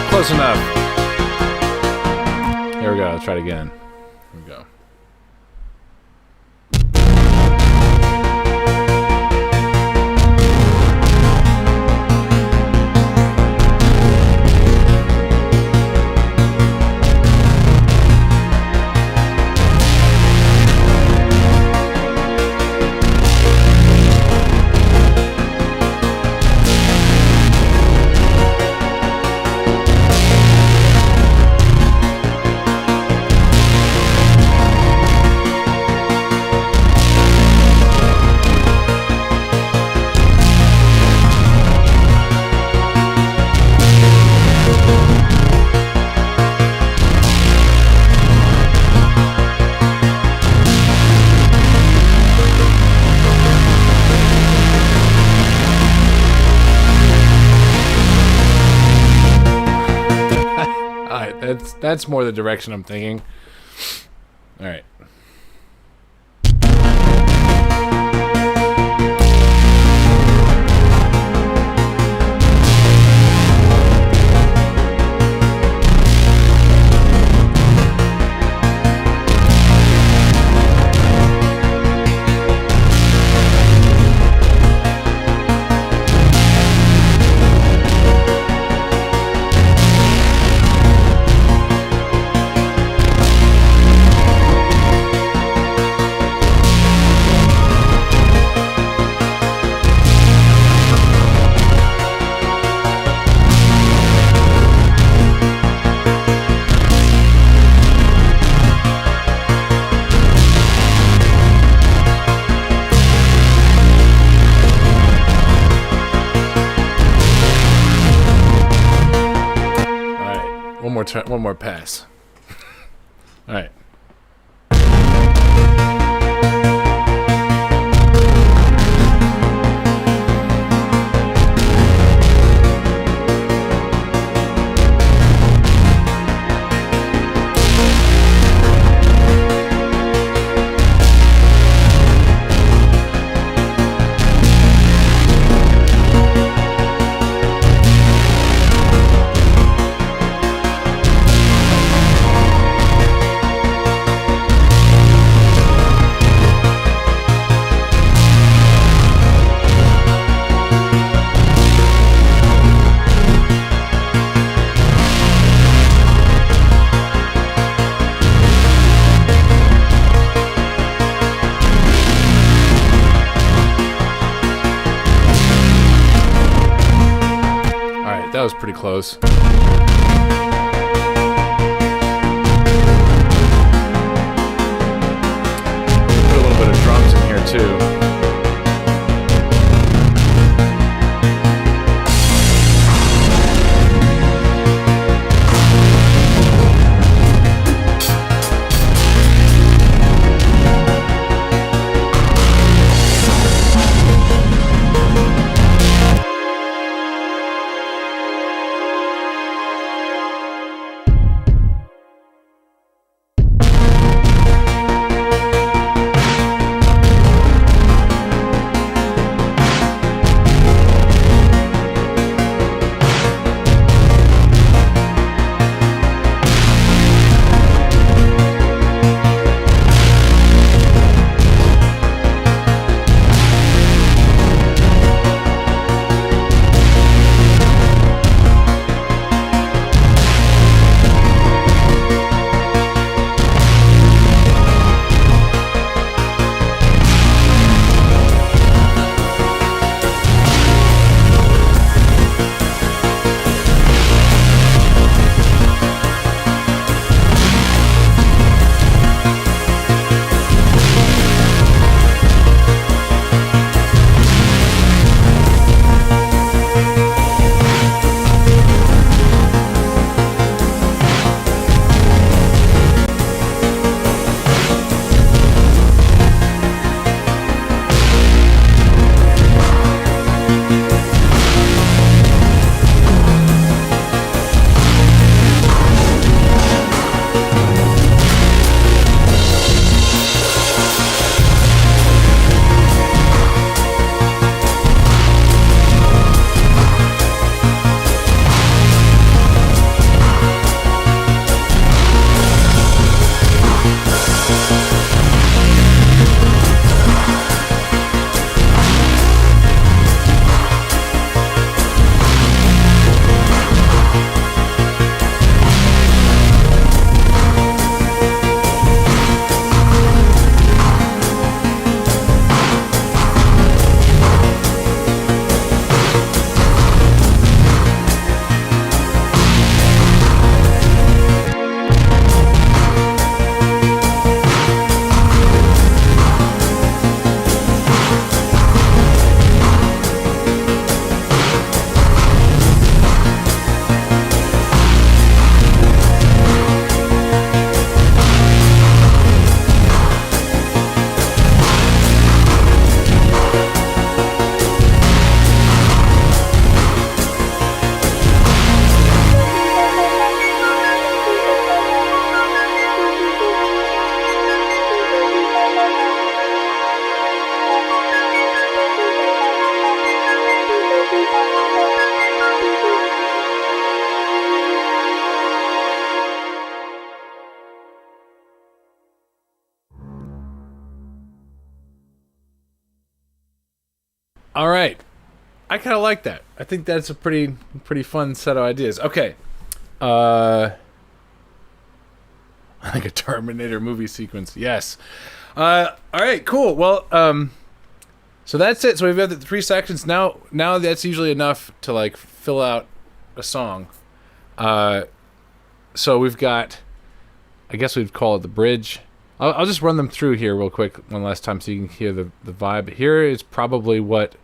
Close enough. Here we go. Let's try it again. Here we go. That's more the direction I'm thinking. All right. One more pass. All right. That was pretty close. Put a little bit of drums in here too. All right. I kind of like that. I think that's a pretty fun set of ideas. Okay. Like a Terminator movie sequence. Yes. All right, cool. Well, so that's it. So we've got the 3 sections. Now that's usually enough to like fill out a song. So we've got, I guess we'd call it the bridge. I'll just run them through here real quick one last time so you can hear the vibe. Here is probably what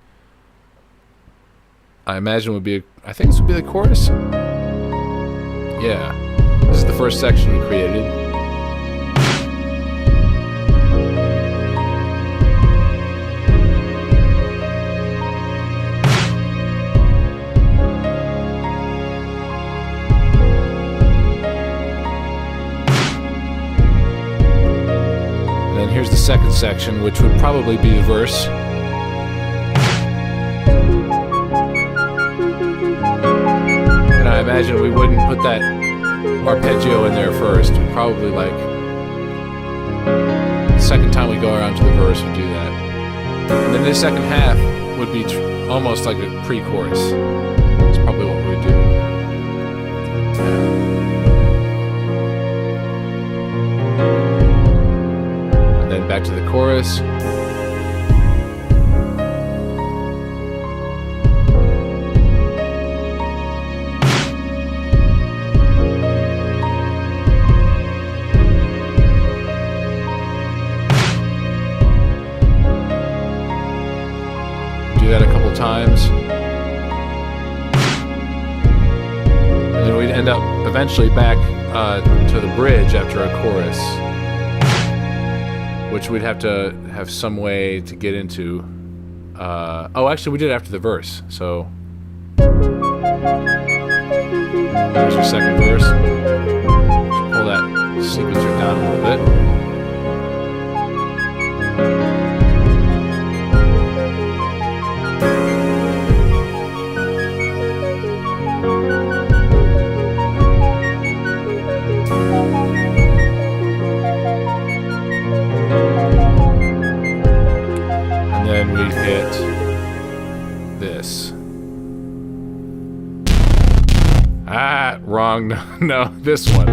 I imagine would be, I think this would be the chorus. Yeah. This is the first section we created. And then here's the second section, which would probably be the verse. I imagine we wouldn't put that arpeggio in there first. We'd probably like the second time we go around to the verse we'd do that. And then the second half would be almost like a pre-chorus. That's probably what we would do. And then back to the chorus. times. And then we'd end up eventually back to the bridge after a chorus, which we'd have to have some way to get into. Actually, we did it after the verse. So there's your second verse. Just pull that sequencer down a little bit. And then we hit this. Wrong. No, this one.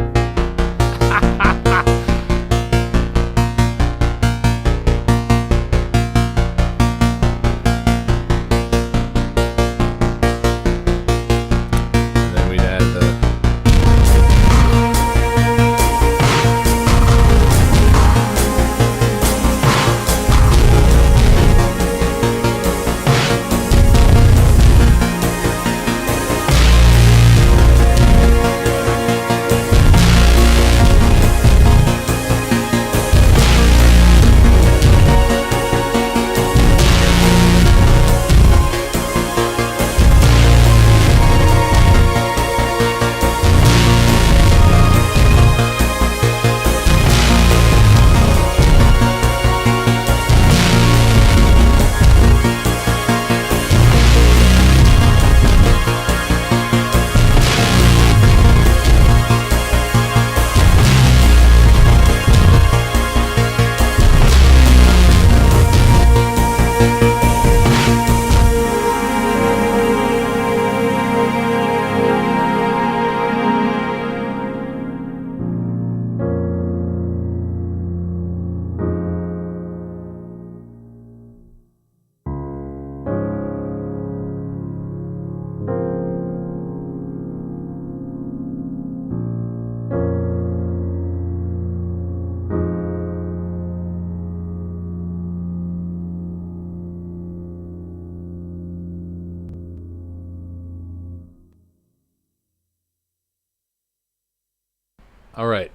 All right.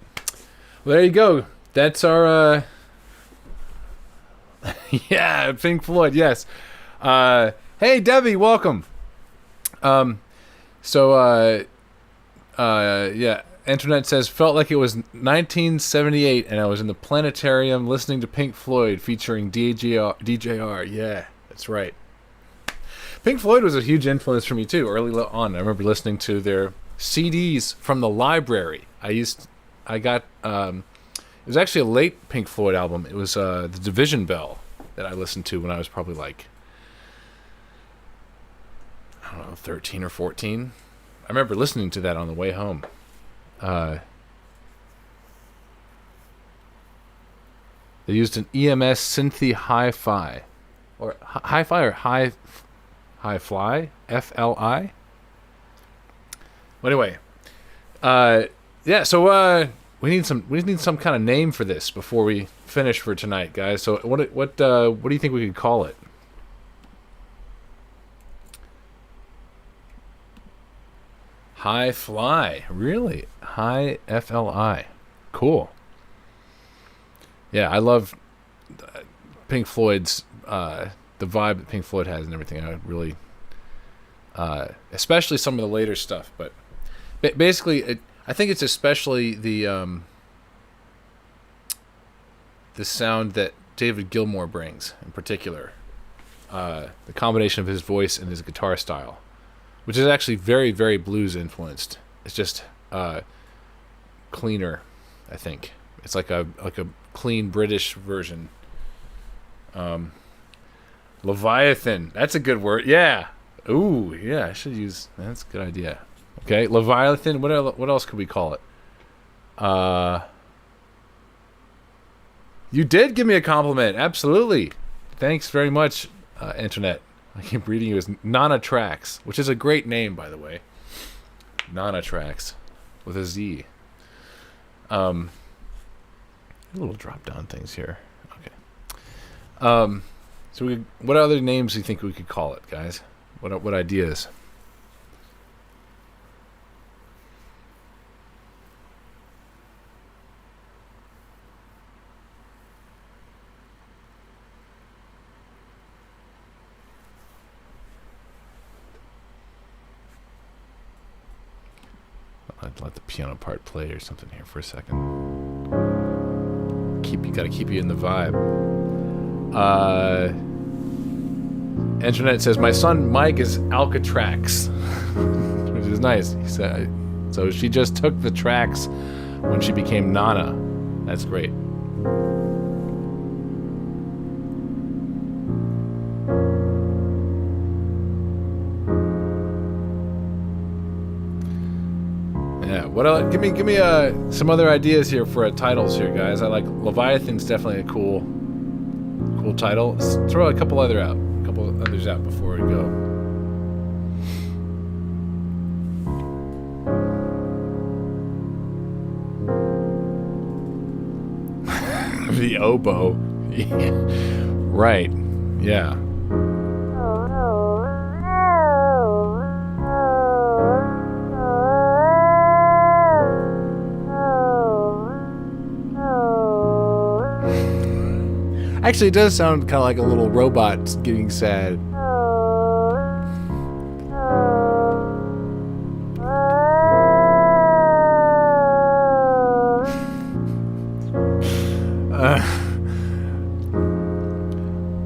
Well, there you go. That's our, yeah, Pink Floyd, yes. Hey, Debbie, welcome. Yeah, Internet says, felt like it was 1978 and I was in the planetarium listening to Pink Floyd featuring DJR. Yeah, that's right. Pink Floyd was a huge influence for me, too, early on. I remember listening to their CDs from the library. It was actually a late Pink Floyd album. It was The Division Bell that I listened to when I was probably like, I don't know, 13 or 14. I remember listening to that on the way home. They used an EMS Synthi Hi-Fi. Or Hi-Fi or Hi-Fly? F-L-I? Well, anyway. Yeah, so we need some kind of name for this before we finish for tonight, guys. So what do you think we could call it? High Fly, really? High F-L-I, cool. Yeah, I love Pink Floyd's the vibe that Pink Floyd has and everything. I really, especially some of the later stuff, but basically, I think it's especially the sound that David Gilmour brings in particular, the combination of his voice and his guitar style, which is actually very, very blues influenced. It's just cleaner, I think. It's like a clean British version. Leviathan, that's a good word. Yeah. Ooh, yeah. I should use. That's a good idea. Okay, Leviathan. What else could we call it? You did give me a compliment. Absolutely. Thanks very much, Internet. I keep reading you as Nana Tracks, which is a great name, by the way. Nana Tracks with a Z. Little drop down things here. Okay. So what other names do you think we could call it, guys? What ideas? I'd let the piano part play or something here for a second. Gotta keep you in the vibe. Internet says my son Mike is Alcatrax, which is nice. He said so. She just took the tracks when she became Nana. That's great. Yeah. What else? Give me some other ideas here for titles here, guys. I like Leviathan's definitely a cool title. Let's throw a couple others out before we go. The oboe. Yeah. Right. Yeah. Actually, it does sound kind of like a little robot getting sad.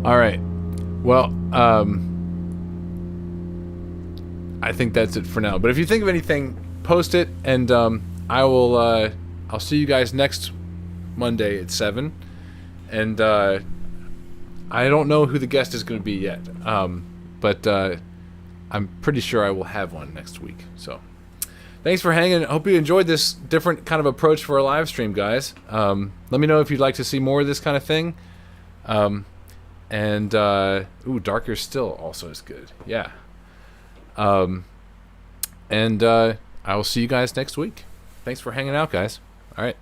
All right. Well, I think that's it for now. But if you think of anything, post it, and I'll see you guys next Monday at 7. And I don't know who the guest is going to be yet, but I'm pretty sure I will have one next week. So thanks for hanging. I hope you enjoyed this different kind of approach for a live stream, guys. Let me know if you'd like to see more of this kind of thing. And Darker Still also is good. Yeah. And I will see you guys next week. Thanks for hanging out, guys. All right.